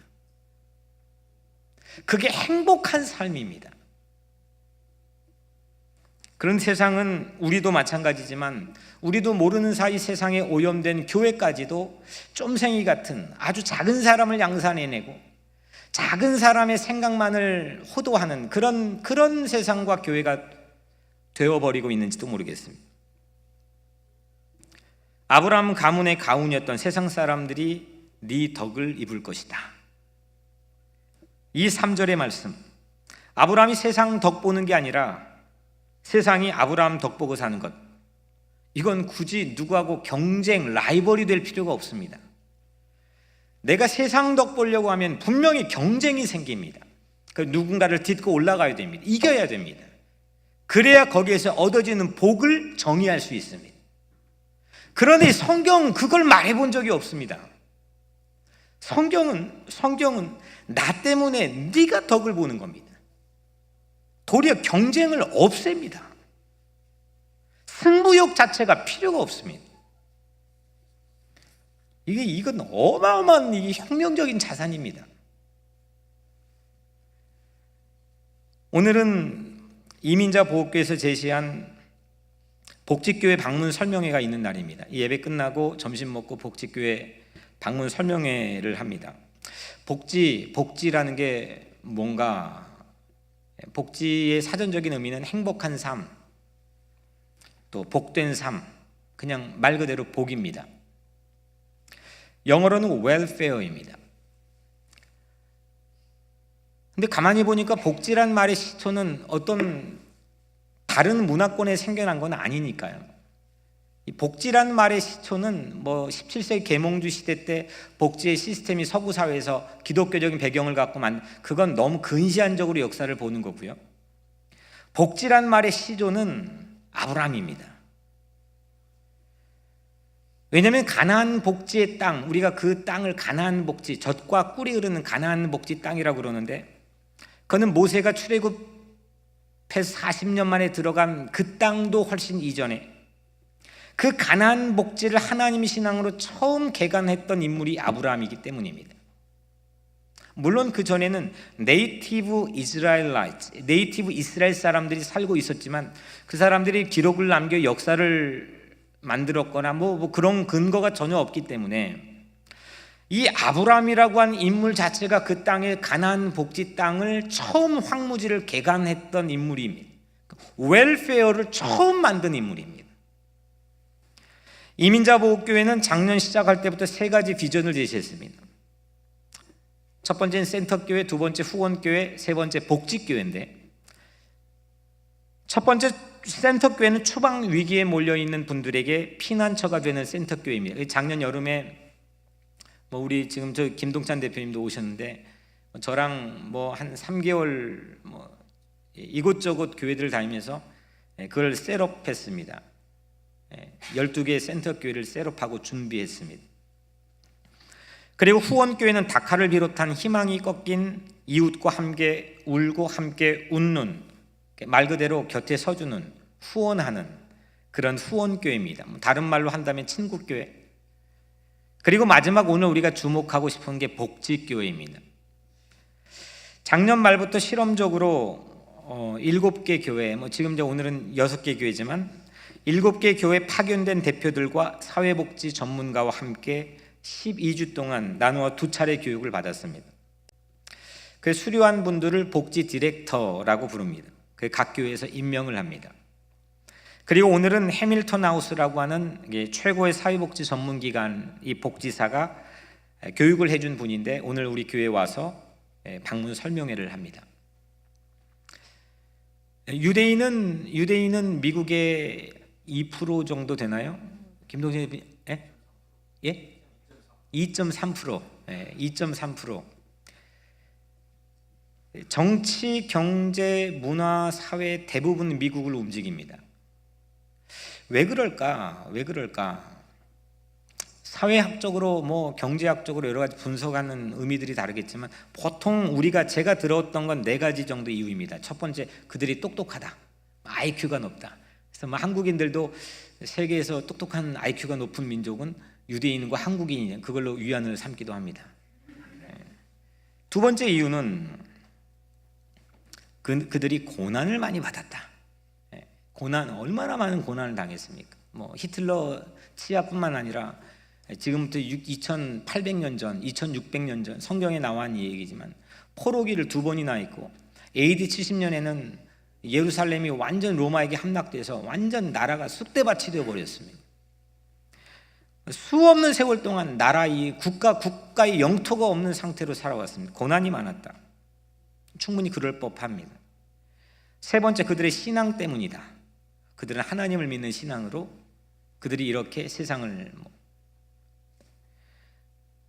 그게 행복한 삶입니다. 그런 세상은 우리도 마찬가지지만 우리도 모르는 사이 세상에 오염된 교회까지도 쫌생이 같은 아주 작은 사람을 양산해내고 작은 사람의 생각만을 호도하는 그런 세상과 교회가 되어버리고 있는지도 모르겠습니다. 아브라함 가문의 가훈이었던 세상 사람들이 네 덕을 입을 것이다. 이 3절의 말씀, 아브라함이 세상 덕 보는 게 아니라 세상이 아브라함 덕 보고 사는 것, 이건 굳이 누구하고 경쟁, 라이벌이 될 필요가 없습니다. 내가 세상 덕 보려고 하면 분명히 경쟁이 생깁니다. 누군가를 딛고 올라가야 됩니다. 이겨야 됩니다. 그래야 거기에서 얻어지는 복을 정의할 수 있습니다. 그런데 성경은 그걸 말해본 적이 없습니다. 성경은 나 때문에 네가 덕을 보는 겁니다. 도리어 경쟁을 없앱니다. 승부욕 자체가 필요가 없습니다. 이건 어마어마한 혁명적인 자산입니다. 오늘은 이민자 보호교회에서 제시한 복지교회 방문 설명회가 있는 날입니다. 이 예배 끝나고 점심 먹고 복지교회 방문 설명회를 합니다. 복지라는 게 뭔가, 복지의 사전적인 의미는 행복한 삶, 또 복된 삶, 그냥 말 그대로 복입니다. 영어로는 welfare입니다. 근데 가만히 보니까 복지란 말의 시초는 어떤 다른 문화권에 생겨난 건 아니니까요. 이 복지란 말의 시초는 17세기 계몽주 시대 때 복지의 시스템이 서구 사회에서 기독교적인 배경을 갖고 그건 너무 근시안적으로 역사를 보는 거고요. 복지란 말의 시조는 아브라함입니다. 왜냐하면 가나안 복지의 땅, 우리가 그 땅을 가나안 복지, 젖과 꿀이 흐르는 가나안 복지 땅이라고 그러는데, 그는 모세가 출애굽해서 40년 만에 들어간 그 땅도 훨씬 이전에 그 가나안 복지를 하나님 신앙으로 처음 개간했던 인물이 아브라함이기 때문입니다. 물론 그 전에는 네이티브 이스라엘 사람들이 살고 있었지만 그 사람들이 기록을 남겨 역사를 만들었거나 그런 근거가 전혀 없기 때문에 이 아브라함이라고 한 인물 자체가 그 땅의 가나안 복지 땅을 처음 황무지를 개간했던 인물입니다. 웰페어를 처음 만든 인물입니다. 이민자 보호교회는 작년 시작할 때부터 3가지 비전을 제시했습니다. 첫 번째는 센터교회, 두 번째 후원교회, 세 번째 복지교회인데, 첫 번째 센터교회는 추방 위기에 몰려있는 분들에게 피난처가 되는 센터교회입니다. 작년 여름에 우리 지금 김동찬 대표님도 오셨는데 저랑 한 3개월 이곳저곳 교회들을 다니면서 그걸 셋업했습니다. 12개의 센터교회를 셋업하고 준비했습니다. 그리고 후원교회는 다카를 비롯한 희망이 꺾인 이웃과 함께 울고 함께 웃는, 말 그대로 곁에 서주는, 후원하는 그런 후원교회입니다. 다른 말로 한다면 친구교회. 그리고 마지막 오늘 우리가 주목하고 싶은 게 복지교회입니다. 작년 말부터 실험적으로 7개 교회, 지금 오늘은 6개 교회지만 7개 교회 파견된 대표들과 사회복지 전문가와 함께 12주 동안 나누어 2차례 교육을 받았습니다. 그 수료한 분들을 복지 디렉터라고 부릅니다. 각 교회에서 임명을 합니다. 그리고 오늘은 해밀턴 하우스라고 하는 최고의 사회복지 전문기관 이 복지사가 교육을 해준 분인데 오늘 우리 교회에 와서 방문 설명회를 합니다. 유대인은 미국의 2% 정도 되나요? 김동진 예? 2.3%. 2.3%. 정치, 경제, 문화, 사회 대부분 미국을 움직입니다. 왜 그럴까? 사회학적으로 경제학적으로 여러 가지 분석하는 의미들이 다르겠지만 보통 제가 들었던 건 4가지 정도 이유입니다. 첫 번째, 그들이 똑똑하다. IQ가 높다. 그래서 한국인들도 세계에서 똑똑한 IQ가 높은 민족은 유대인과 한국인이 그걸로 위안을 삼기도 합니다. 두 번째 이유는 그들이 고난을 많이 받았다. 얼마나 많은 고난을 당했습니까? 히틀러 치하뿐만 아니라 지금부터 2800년 전, 2600년 전 성경에 나와 있는 얘기지만 포로기를 2번이나 있고 AD 70년에는 예루살렘이 완전 로마에게 함락돼서 완전 나라가 쑥대밭이 되어버렸습니다. 수없는 세월 동안 국가의 영토가 없는 상태로 살아왔습니다. 고난이 많았다. 충분히 그럴 법합니다. 세 번째, 그들의 신앙 때문이다. 그들은 하나님을 믿는 신앙으로 그들이 이렇게 세상을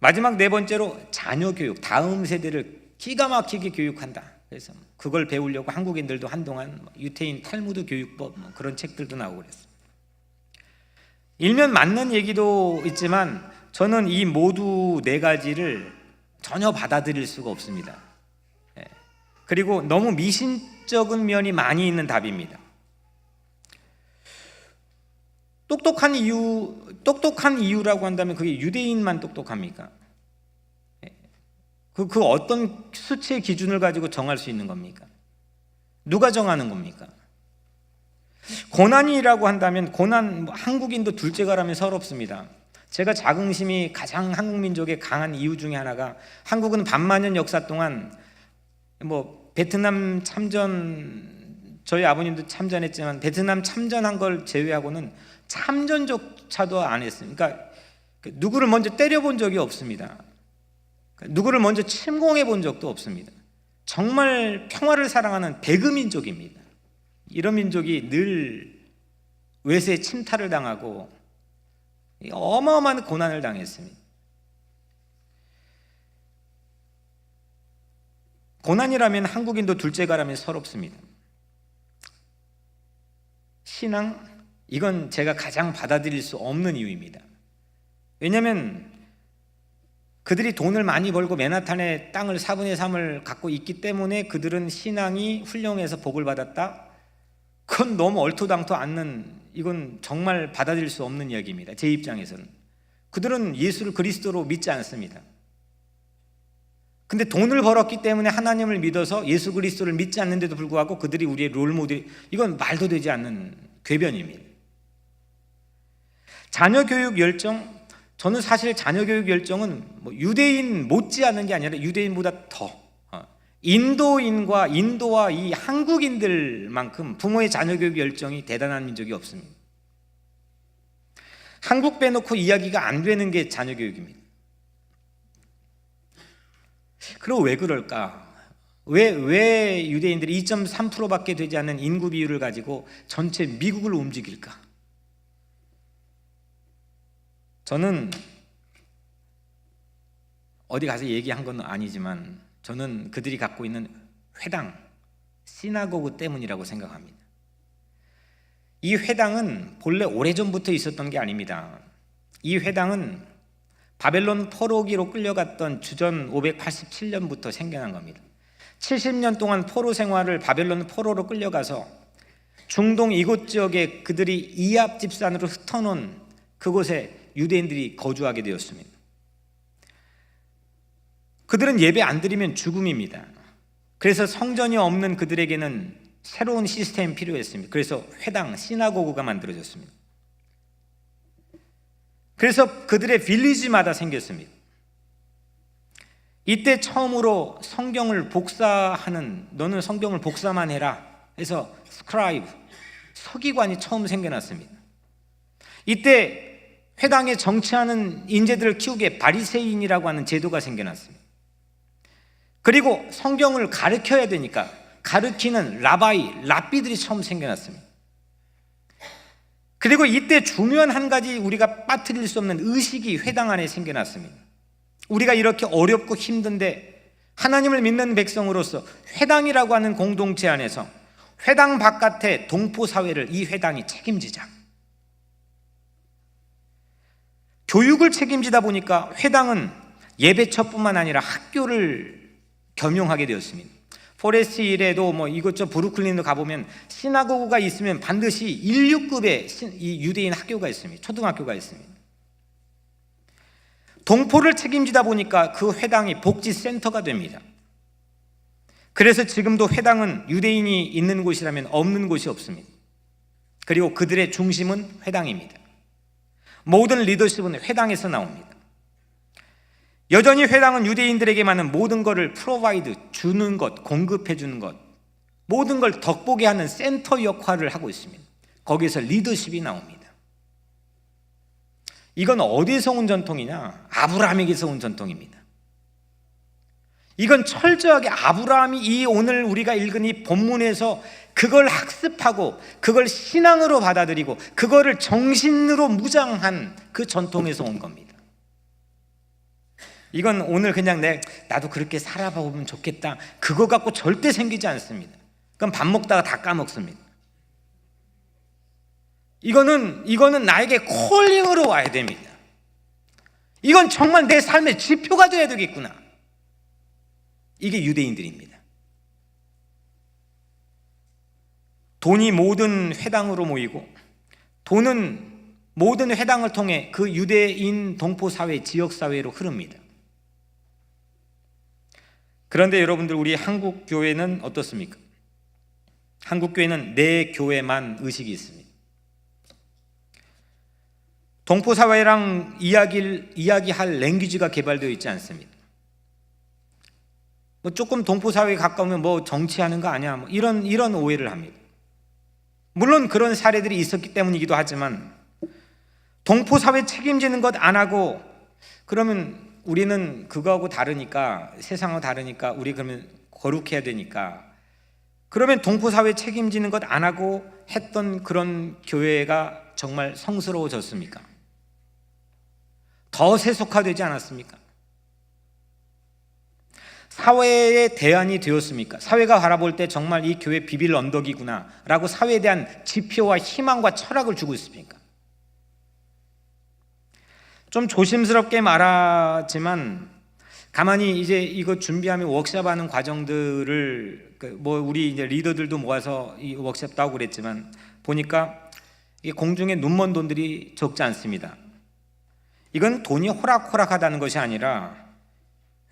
마지막 4번째로 자녀 교육, 다음 세대를 기가 막히게 교육한다. 그래서 그걸 배우려고 한국인들도 한동안 유태인 탈무드 교육법 그런 책들도 나오고 그랬어요. 일면 맞는 얘기도 있지만 저는 이 모두 4가지를 전혀 받아들일 수가 없습니다. 그리고 너무 미신적인 면이 많이 있는 답입니다. 똑똑한 이유라고 한다면 그게 유대인만 똑똑합니까? 그 어떤 수치의 기준을 가지고 정할 수 있는 겁니까? 누가 정하는 겁니까? 고난이라고 한다면 한국인도 둘째가라면 서럽습니다. 제가 자긍심이 가장 한국 민족의 강한 이유 중에 하나가 한국은 반만년 역사 동안 베트남 참전, 저희 아버님도 참전했지만 베트남 참전한 걸 제외하고는 참전조차도 안 했습니다. 그러니까 누구를 먼저 때려본 적이 없습니다. 누구를 먼저 침공해 본 적도 없습니다. 정말 평화를 사랑하는 배그민족입니다. 이런 민족이 늘 외세의 침탈을 당하고 어마어마한 고난을 당했습니다. 고난이라면 한국인도 둘째가라면 서럽습니다. 신앙, 이건 제가 가장 받아들일 수 없는 이유입니다. 왜냐하면 그들이 돈을 많이 벌고 맨하탄의 땅을 4분의 3을 갖고 있기 때문에 그들은 신앙이 훌륭해서 복을 받았다? 그건 너무 얼토당토 않는, 이건 정말 받아들일 수 없는 이야기입니다. 제 입장에서는. 그들은 예수를 그리스도로 믿지 않습니다. 근데 돈을 벌었기 때문에 하나님을 믿어서 예수 그리스도를 믿지 않는데도 불구하고 그들이 우리의 롤모델, 이건 말도 되지 않는 궤변입니다. 자녀 교육 열정, 저는 사실 자녀 교육 열정은 유대인 못지않은 게 아니라 유대인보다 더 인도와 이 한국인들만큼 부모의 자녀 교육 열정이 대단한 민족이 없습니다. 한국 빼놓고 이야기가 안 되는 게 자녀 교육입니다. 그리고 왜 그럴까? 왜 유대인들이 2.3%밖에 되지 않는 인구 비율을 가지고 전체 미국을 움직일까? 저는 어디 가서 얘기한 건 아니지만 저는 그들이 갖고 있는 회당, 시나고그 때문이라고 생각합니다. 이 회당은 본래 오래전부터 있었던 게 아닙니다. 이 회당은 바벨론 포로기로 끌려갔던 주전 587년부터 생겨난 겁니다. 70년 동안 포로 생활을 바벨론 포로로 끌려가서 중동 이곳 지역에 그들이 이압 집산으로 흩어놓은 그곳에 유대인들이 거주하게 되었습니다. 그들은 예배 안 드리면 죽음입니다. 그래서 성전이 없는 그들에게는 새로운 시스템이 필요했습니다. 그래서 회당, 시나고그가 만들어졌습니다. 그래서 그들의 빌리지마다 생겼습니다. 이때 처음으로 성경을 복사하는, 너는 성경을 복사만 해라 해서 스크라이브, 서기관이 처음 생겨났습니다. 이때 회당에 정치하는 인재들을 키우기에 바리새인이라고 하는 제도가 생겨났습니다. 그리고 성경을 가르쳐야 되니까 가르치는 랍비들이 처음 생겨났습니다. 그리고 이때 중요한 한 가지 우리가 빠뜨릴 수 없는 의식이 회당 안에 생겨났습니다. 우리가 이렇게 어렵고 힘든데 하나님을 믿는 백성으로서 회당이라고 하는 공동체 안에서 회당 바깥의 동포사회를 이 회당이 책임지자. 교육을 책임지다 보니까 회당은 예배처뿐만 아니라 학교를 겸용하게 되었습니다. 포레스트 힐에도 뭐 이것저것 브루클린도 가보면 시나고그가 있으면 반드시 인류급의 이 유대인 학교가 있습니다. 초등학교가 있습니다. 동포를 책임지다 보니까 그 회당이 복지센터가 됩니다. 그래서 지금도 회당은 유대인이 있는 곳이라면 없는 곳이 없습니다. 그리고 그들의 중심은 회당입니다. 모든 리더십은 회당에서 나옵니다. 여전히 회당은 유대인들에게만은 모든 것을 프로바이드, 주는 것, 공급해 주는 것, 모든 걸 덕보게 하는 센터 역할을 하고 있습니다. 거기에서 리더십이 나옵니다. 이건 어디서 온 전통이냐? 아브라함에게서 온 전통입니다. 이건 철저하게 아브라함이 이 오늘 우리가 읽은 이 본문에서 그걸 학습하고 그걸 신앙으로 받아들이고 그거를 정신으로 무장한 그 전통에서 온 겁니다. 이건 오늘 그냥 나도 그렇게 살아보면 좋겠다, 그거 갖고 절대 생기지 않습니다. 그럼 밥 먹다가 다 까먹습니다. 이거는 나에게 콜링으로 와야 됩니다. 이건 정말 내 삶의 지표가 되어야 되겠구나. 이게 유대인들입니다. 돈이 모든 회당으로 모이고 돈은 모든 회당을 통해 그 유대인 동포사회, 지역사회로 흐릅니다. 그런데 여러분들, 우리 한국교회는 어떻습니까? 한국교회는 내 교회만 의식이 있습니다. 동포사회랑 이야기할 랭귀지가 개발되어 있지 않습니다. 조금 동포사회에 가까우면 정치하는 거 아니야, 이런 오해를 합니다. 물론 그런 사례들이 있었기 때문이기도 하지만 동포사회 책임지는 것 안 하고 그러면 우리는 그거하고 다르니까, 세상하고 다르니까 우리 그러면 거룩해야 되니까, 그러면 동포사회 책임지는 것 안 하고 했던 그런 교회가 정말 성스러워졌습니까? 더 세속화되지 않았습니까? 사회의 대안이 되었습니까? 사회가 바라볼 때 정말 이 교회 비빌 언덕이구나 라고 사회에 대한 지표와 희망과 철학을 주고 있습니까? 좀 조심스럽게 말하지만 가만히 이제 이거 준비하면 워크숍하는 과정들을 우리 이제 리더들도 모아서 이 워크숍도 하고 그랬지만 보니까 이 공중에 눈먼 돈들이 적지 않습니다. 이건 돈이 호락호락하다는 것이 아니라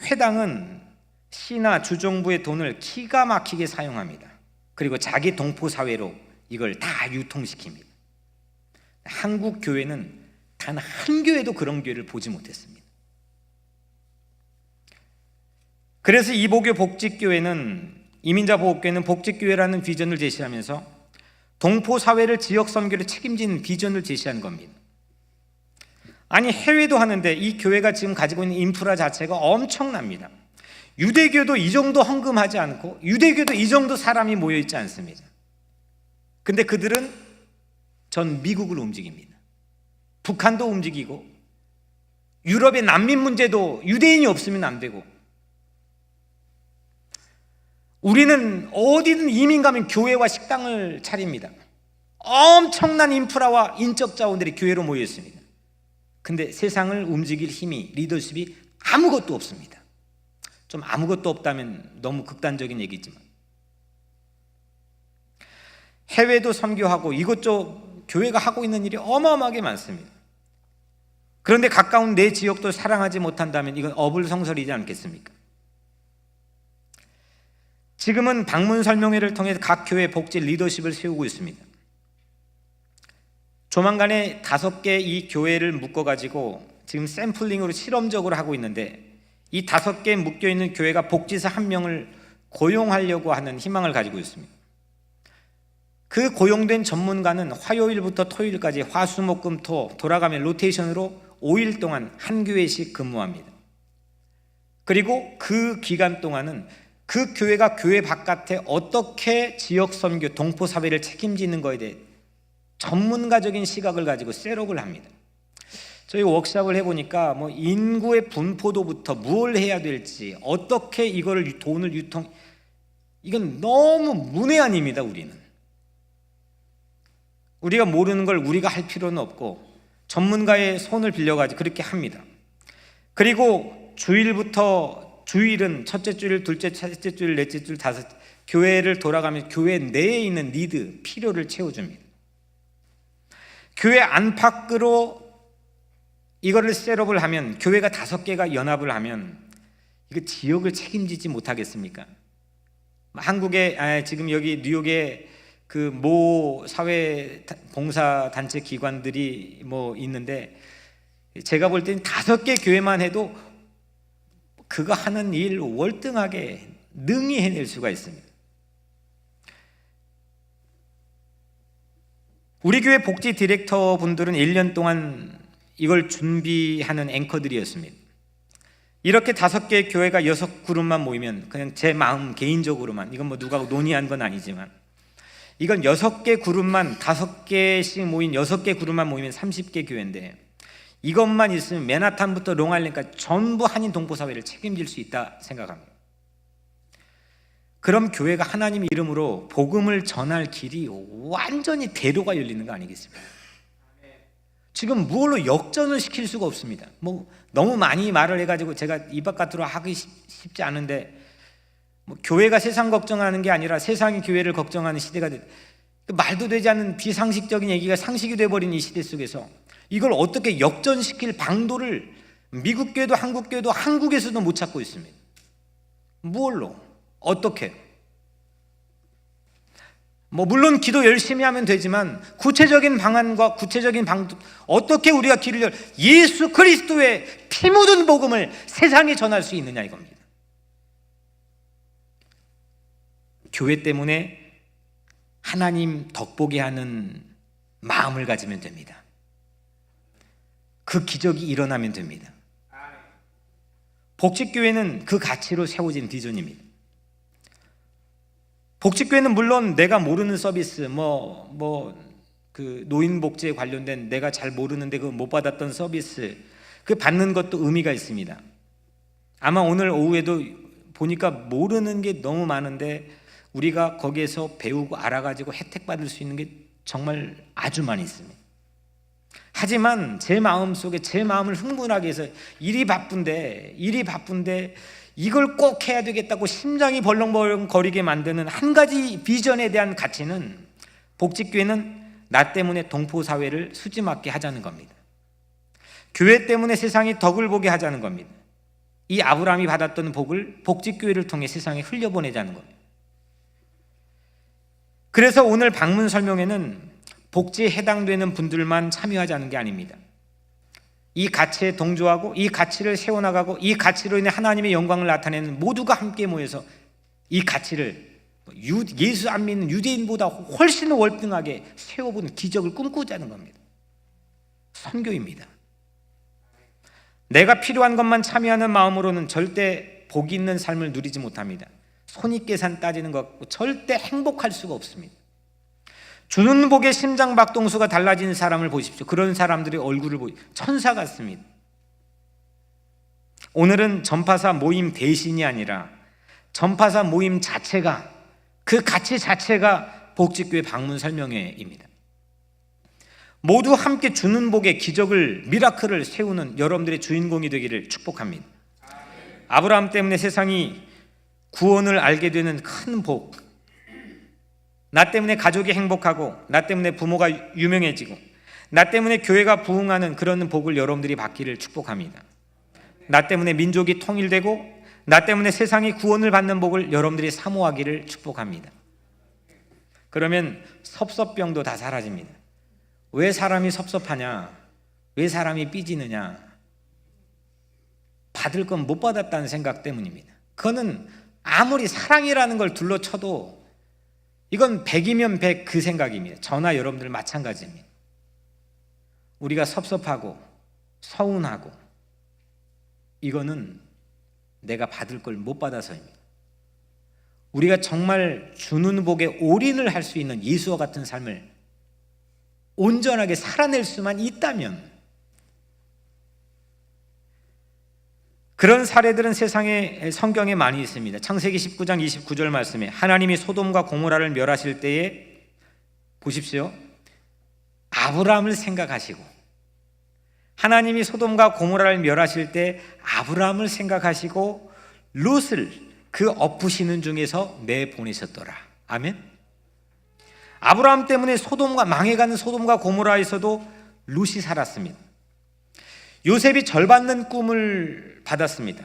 회당은 시나 주정부의 돈을 기가 막히게 사용합니다. 그리고 자기 동포사회로 이걸 다 유통시킵니다. 한국 교회는 단 한 교회도 그런 교회를 보지 못했습니다. 그래서 이복교 복직교회는, 이민자 보호교회는 복직교회라는 비전을 제시하면서 동포사회를 지역선교를 책임지는 비전을 제시한 겁니다. 아니, 해외도 하는데 이 교회가 지금 가지고 있는 인프라 자체가 엄청납니다. 유대교도 이 정도 헌금하지 않고 유대교도 이 정도 사람이 모여있지 않습니다. 근데 그들은 전 미국을 움직입니다. 북한도 움직이고 유럽의 난민 문제도 유대인이 없으면 안 되고, 우리는 어디든 이민 가면 교회와 식당을 차립니다. 엄청난 인프라와 인적 자원들이 교회로 모여 있습니다. 근데 세상을 움직일 힘이, 리더십이 아무것도 없습니다. 좀 아무것도 없다면 너무 극단적인 얘기지만 해외도 선교하고 이것저것 교회가 하고 있는 일이 어마어마하게 많습니다. 그런데 가까운 내 지역도 사랑하지 못한다면 이건 어불성설이지 않겠습니까? 지금은 방문 설명회를 통해 각 교회 복지 리더십을 세우고 있습니다. 조만간에 5개 이 교회를 묶어가지고 지금 샘플링으로 실험적으로 하고 있는데, 이 5개 묶여있는 교회가 복지사 1명을 고용하려고 하는 희망을 가지고 있습니다. 그 고용된 전문가는 화요일부터 토요일까지 화수목금토 돌아가며 로테이션으로 5일 동안 한 교회씩 근무합니다. 그리고 그 기간 동안은 그 교회가 교회 바깥에 어떻게 지역 선교, 동포 사회를 책임지는 것에 대해 전문가적인 시각을 가지고 셋업을 합니다. 저희 워크숍을 해보니까 인구의 분포도부터 뭘 해야 될지, 어떻게 이거를 돈을 이건 너무 문외한입니다. 우리가 모르는 걸 우리가 할 필요는 없고 전문가의 손을 빌려가지고 그렇게 합니다. 그리고 주일은 첫째 주일, 둘째, 셋째 주일, 넷째 주일, 다섯 교회를 돌아가면서 교회 내에 있는 니드, 필요를 채워줍니다. 교회 안팎으로 이거를 셋업을 하면, 교회가 5개가 연합을 하면 이거 지역을 책임지지 못하겠습니까? 한국에 지금 여기 뉴욕에 그 모 사회 봉사 단체 기관들이 있는데, 제가 볼 때는 5개 교회만 해도 그거 하는 일 월등하게 능히 해낼 수가 있습니다. 우리 교회 복지 디렉터 분들은 1년 동안 이걸 준비하는 앵커들이었습니다. 이렇게 5개의 교회가 6그룹만 모이면, 그냥 제 마음 개인적으로만, 이건 누가 논의한 건 아니지만, 이건 6개 그룹만, 5개씩 모인 6개 그룹만 모이면 30개 교회인데, 이것만 있으면 맨하탄부터 롱아일랜드까지 전부 한인 동포사회를 책임질 수 있다 생각합니다. 그럼 교회가 하나님 이름으로 복음을 전할 길이 완전히 대로가 열리는 거 아니겠습니까? 지금 무엇로 역전을 시킬 수가 없습니다. 너무 많이 말을 해가지고 제가 입 바깥으로 하기 쉽지 않은데, 교회가 세상 걱정하는 게 아니라 세상이 교회를 걱정하는 시대가 말도 되지 않는 비상식적인 얘기가 상식이 돼버린 이 시대 속에서 이걸 어떻게 역전시킬 방도를 미국 교회도 한국 교회도 한국에서도 못 찾고 있습니다. 무엇로? 어떻게? 물론 기도 열심히 하면 되지만 구체적인 방안과 구체적인 방도, 어떻게 우리가 길을 열, 예수 그리스도의 피 묻은 복음을 세상에 전할 수 있느냐 이겁니다. 교회 때문에 하나님 덕보게 하는 마음을 가지면 됩니다. 그 기적이 일어나면 됩니다. 복직교회는 그 가치로 세워진 비전입니다. 복직교회는 물론 내가 모르는 서비스, 그 노인복지에 관련된 내가 잘 모르는데 그 못 받았던 서비스, 그 받는 것도 의미가 있습니다. 아마 오늘 오후에도 보니까 모르는 게 너무 많은데 우리가 거기에서 배우고 알아가지고 혜택 받을 수 있는 게 정말 아주 많이 있습니다. 하지만 제 마음속에 제 마음을 흥분하게 해서 일이 바쁜데 이걸 꼭 해야 되겠다고 심장이 벌렁벌렁 거리게 만드는 한 가지 비전에 대한 가치는, 복직교회는 나 때문에 동포사회를 수지맞게 하자는 겁니다. 교회 때문에 세상이 덕을 보게 하자는 겁니다. 이 아브라함이 받았던 복을 복직교회를 통해 세상에 흘려보내자는 겁니다. 그래서 오늘 방문 설명회는 복지에 해당되는 분들만 참여하자는 게 아닙니다. 이 가치에 동조하고 이 가치를 세워나가고 이 가치로 인해 하나님의 영광을 나타내는 모두가 함께 모여서 이 가치를 예수 안 믿는 유대인보다 훨씬 월등하게 세워보는 기적을 꿈꾸자는 겁니다. 선교입니다. 내가 필요한 것만 참여하는 마음으로는 절대 복 있는 삶을 누리지 못합니다. 손익계산 따지는 것 같고 절대 행복할 수가 없습니다. 주는 복에 심장박동수가 달라진 사람을 보십시오. 그런 사람들의 얼굴을 천사 같습니다. 오늘은 전파사 모임 대신이 아니라 전파사 모임 자체가, 그 가치 자체가 복직교회 방문 설명회입니다. 모두 함께 주는 복의 기적을, 미라클을 세우는 여러분들의 주인공이 되기를 축복합니다. 아브라함 때문에 세상이 구원을 알게 되는 큰 복, 나 때문에 가족이 행복하고 나 때문에 부모가 유명해지고 나 때문에 교회가 부흥하는 그런 복을 여러분들이 받기를 축복합니다. 나 때문에 민족이 통일되고 나 때문에 세상이 구원을 받는 복을 여러분들이 사모하기를 축복합니다. 그러면 섭섭병도 다 사라집니다. 왜 사람이 섭섭하냐? 왜 사람이 삐지느냐? 받을 건 못 받았다는 생각 때문입니다. 그거는 아무리 사랑이라는 걸 둘러쳐도 이건 100이면 100 그 생각입니다. 저나 여러분들 마찬가지입니다. 우리가 섭섭하고 서운하고 이거는 내가 받을 걸 못 받아서입니다. 우리가 정말 주는 복에 올인을 할 수 있는 예수와 같은 삶을 온전하게 살아낼 수만 있다면, 그런 사례들은 세상에 성경에 많이 있습니다. 창세기 19장 29절 말씀에 하나님이 소돔과 고모라를 멸하실 때에 보십시오. 아브라함을 생각하시고, 하나님이 소돔과 고모라를 멸하실 때 아브라함을 생각하시고 롯을 그 엎으시는 중에서 내보내셨더라. 아멘. 아브라함 때문에 망해가는 소돔과 고모라에서도 롯이 살았습니다. 요셉이 절 받는 꿈을 받았습니다.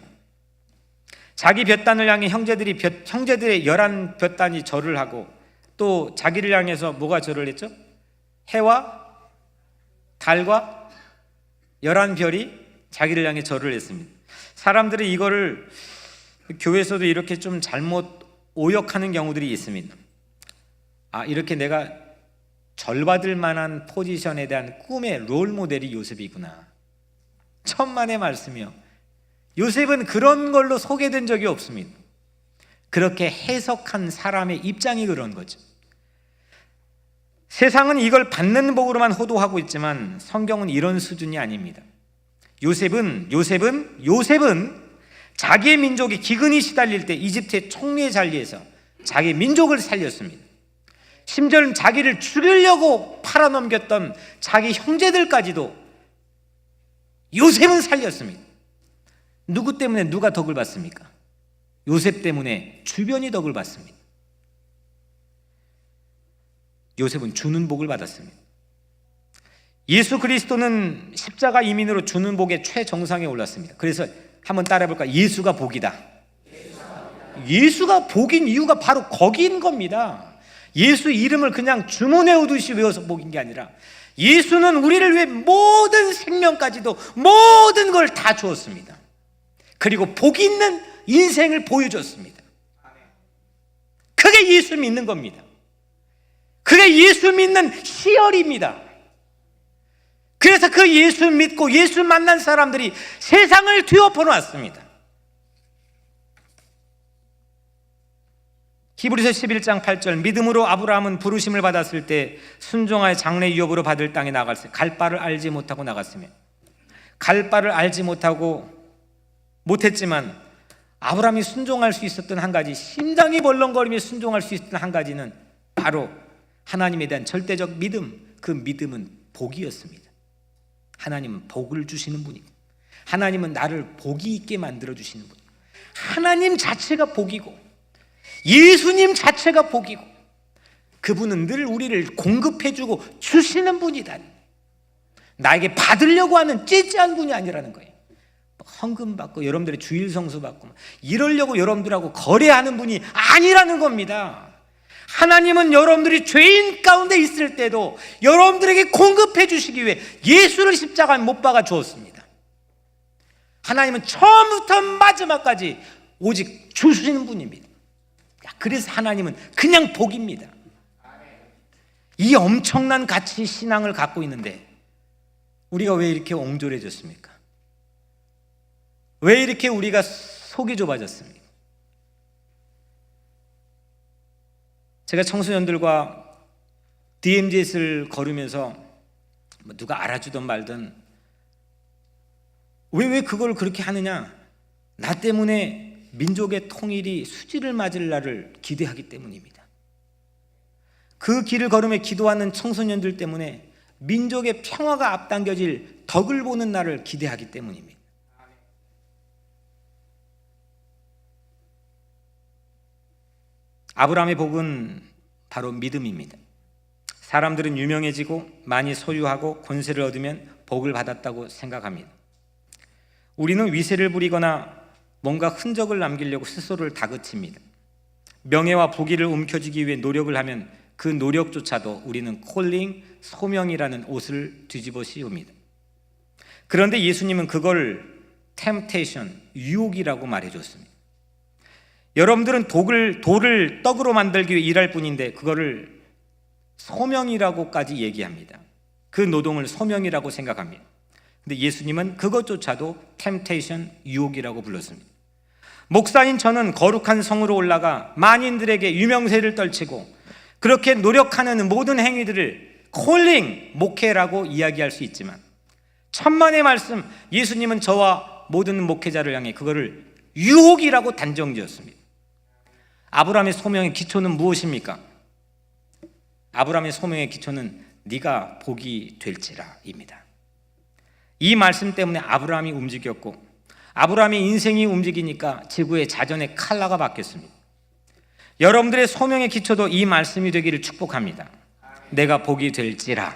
자기 볕단을 향해 형제들의 11 절을 하고, 또 자기를 향해서 뭐가 절을 했죠? 해와 달과 11별이 자기를 향해 절을 했습니다. 사람들이 이거를 교회에서도 이렇게 좀 잘못 오역하는 경우들이 있습니다. 이렇게 내가 절받을 만한 포지션에 대한 꿈의 롤모델이 요셉이구나. 천만의 말씀이요. 요셉은 그런 걸로 소개된 적이 없습니다. 그렇게 해석한 사람의 입장이 그런 거죠. 세상은 이걸 받는 복으로만 호도하고 있지만 성경은 이런 수준이 아닙니다. 요셉은 자기의 민족이 기근이 시달릴 때 이집트의 총리의 자리에서 자기 민족을 살렸습니다. 심지어는 자기를 죽이려고 팔아넘겼던 자기 형제들까지도 요셉은 살렸습니다. 누구 때문에 누가 덕을 받습니까? 요셉 때문에 주변이 덕을 받습니다. 요셉은 주는 복을 받았습니다. 예수 그리스도는 십자가 이민으로 주는 복의 최정상에 올랐습니다. 그래서 한번 따라해볼까요? 예수가 복이다. 예수가 복인 이유가 바로 거기인 겁니다. 예수 이름을 그냥 주문에 오듯이 외워서 복인 게 아니라 예수는 우리를 위해 모든 생명까지도 모든 걸 다 주었습니다. 그리고 복 있는 인생을 보여줬습니다. 그게 예수 믿는 겁니다. 그게 예수 믿는 희열입니다. 그래서 그 예수 믿고 예수 만난 사람들이 세상을 뒤엎어 놨습니다. 히브리서 11장 8절 믿음으로 아브라함은 부르심을 받았을 때 순종하여 장래 유업으로 받을 땅에 나갔을 때 갈 바를 알지 못하고 나갔으며, 갈 바를 알지 못했지만 아브라함이 순종할 수 있었던 한 가지, 심장이 벌렁거리며 순종할 수 있었던 한 가지는 바로 하나님에 대한 절대적 믿음. 그 믿음은 복이었습니다. 하나님은 복을 주시는 분이고, 하나님은 나를 복이 있게 만들어 주시는 분이고, 하나님 자체가 복이고 예수님 자체가 복이고, 그분은 늘 우리를 공급해주고 주시는 분이다. 나에게 받으려고 하는 찌찌한 분이 아니라는 거예요. 헌금 받고 여러분들의 주일 성수 받고 이러려고 여러분들하고 거래하는 분이 아니라는 겁니다. 하나님은 여러분들이 죄인 가운데 있을 때도 여러분들에게 공급해 주시기 위해 예수를 십자가에 못 박아 주었습니다. 하나님은 처음부터 마지막까지 오직 주시는 분입니다. 그래서 하나님은 그냥 복입니다. 이 엄청난 가치 신앙을 갖고 있는데 우리가 왜 이렇게 옹졸해졌습니까? 왜 이렇게 우리가 속이 좁아졌습니까? 제가 청소년들과 DMZ를 걸으면서 누가 알아주든 말든 왜 그걸 그렇게 하느냐? 나 때문에 민족의 통일이 수지를 맞을 날을 기대하기 때문입니다. 그 길을 걸으며 기도하는 청소년들 때문에 민족의 평화가 앞당겨질 덕을 보는 날을 기대하기 때문입니다. 아브라함의 복은 바로 믿음입니다. 사람들은 유명해지고 많이 소유하고 권세를 얻으면 복을 받았다고 생각합니다. 우리는 위세를 부리거나 뭔가 흔적을 남기려고 스스로를 다그칩니다. 명예와 부귀를 움켜쥐기 위해 노력을 하면 그 노력조차도 우리는 콜링, 소명이라는 옷을 뒤집어 씌웁니다. 그런데 예수님은 그걸 템테이션, 유혹이라고 말해줬습니다. 여러분들은 돌을 떡으로 만들기 위해 일할 뿐인데 그거를 소명이라고까지 얘기합니다. 그 노동을 소명이라고 생각합니다. 근데 예수님은 그것조차도 템테이션, 유혹이라고 불렀습니다. 목사인 저는 거룩한 성으로 올라가 만인들에게 유명세를 떨치고 그렇게 노력하는 모든 행위들을 콜링, 목회라고 이야기할 수 있지만 천만의 말씀, 예수님은 저와 모든 목회자를 향해 그거를 유혹이라고 단정지었습니다. 아브라함의 소명의 기초는 무엇입니까? 아브라함의 소명의 기초는 네가 복이 될지라입니다. 이 말씀 때문에 아브라함이 움직였고 아브라함의 인생이 움직이니까 지구의 자전의 칼라가 바뀌었습니다. 여러분들의 소명의 기초도 이 말씀이 되기를 축복합니다. 내가 복이 될지라.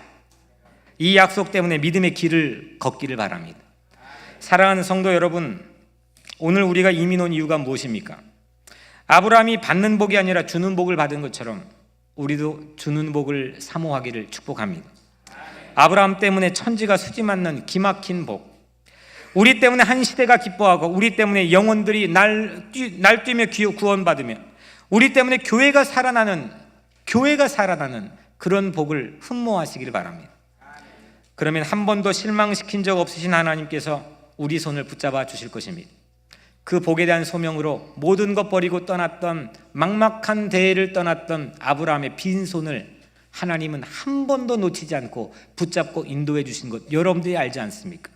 이 약속 때문에 믿음의 길을 걷기를 바랍니다. 사랑하는 성도 여러분, 오늘 우리가 이민 온 이유가 무엇입니까? 아브라함이 받는 복이 아니라 주는 복을 받은 것처럼 우리도 주는 복을 사모하기를 축복합니다. 아브라함 때문에 천지가 수지 맞는 기막힌 복, 우리 때문에 한 시대가 기뻐하고 우리 때문에 영혼들이 날뛰며 구원받으며 우리 때문에 교회가 살아나는 그런 복을 흠모하시기를 바랍니다. 그러면 한 번도 실망시킨 적 없으신 하나님께서 우리 손을 붙잡아 주실 것입니다. 그 복에 대한 소명으로 모든 것 버리고 떠났던, 막막한 대회를 떠났던 아브라함의 빈손을 하나님은 한 번도 놓치지 않고 붙잡고 인도해 주신 것 여러분들이 알지 않습니까?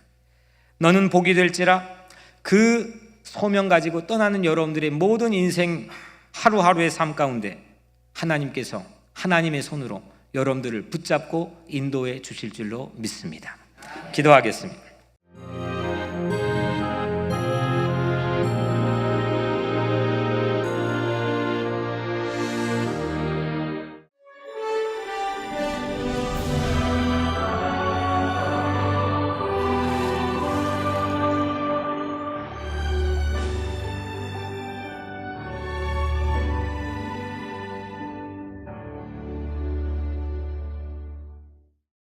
너는 복이 될지라. 그 소명 가지고 떠나는 여러분들의 모든 인생 하루하루의 삶 가운데 하나님께서 하나님의 손으로 여러분들을 붙잡고 인도해 주실 줄로 믿습니다. 기도하겠습니다.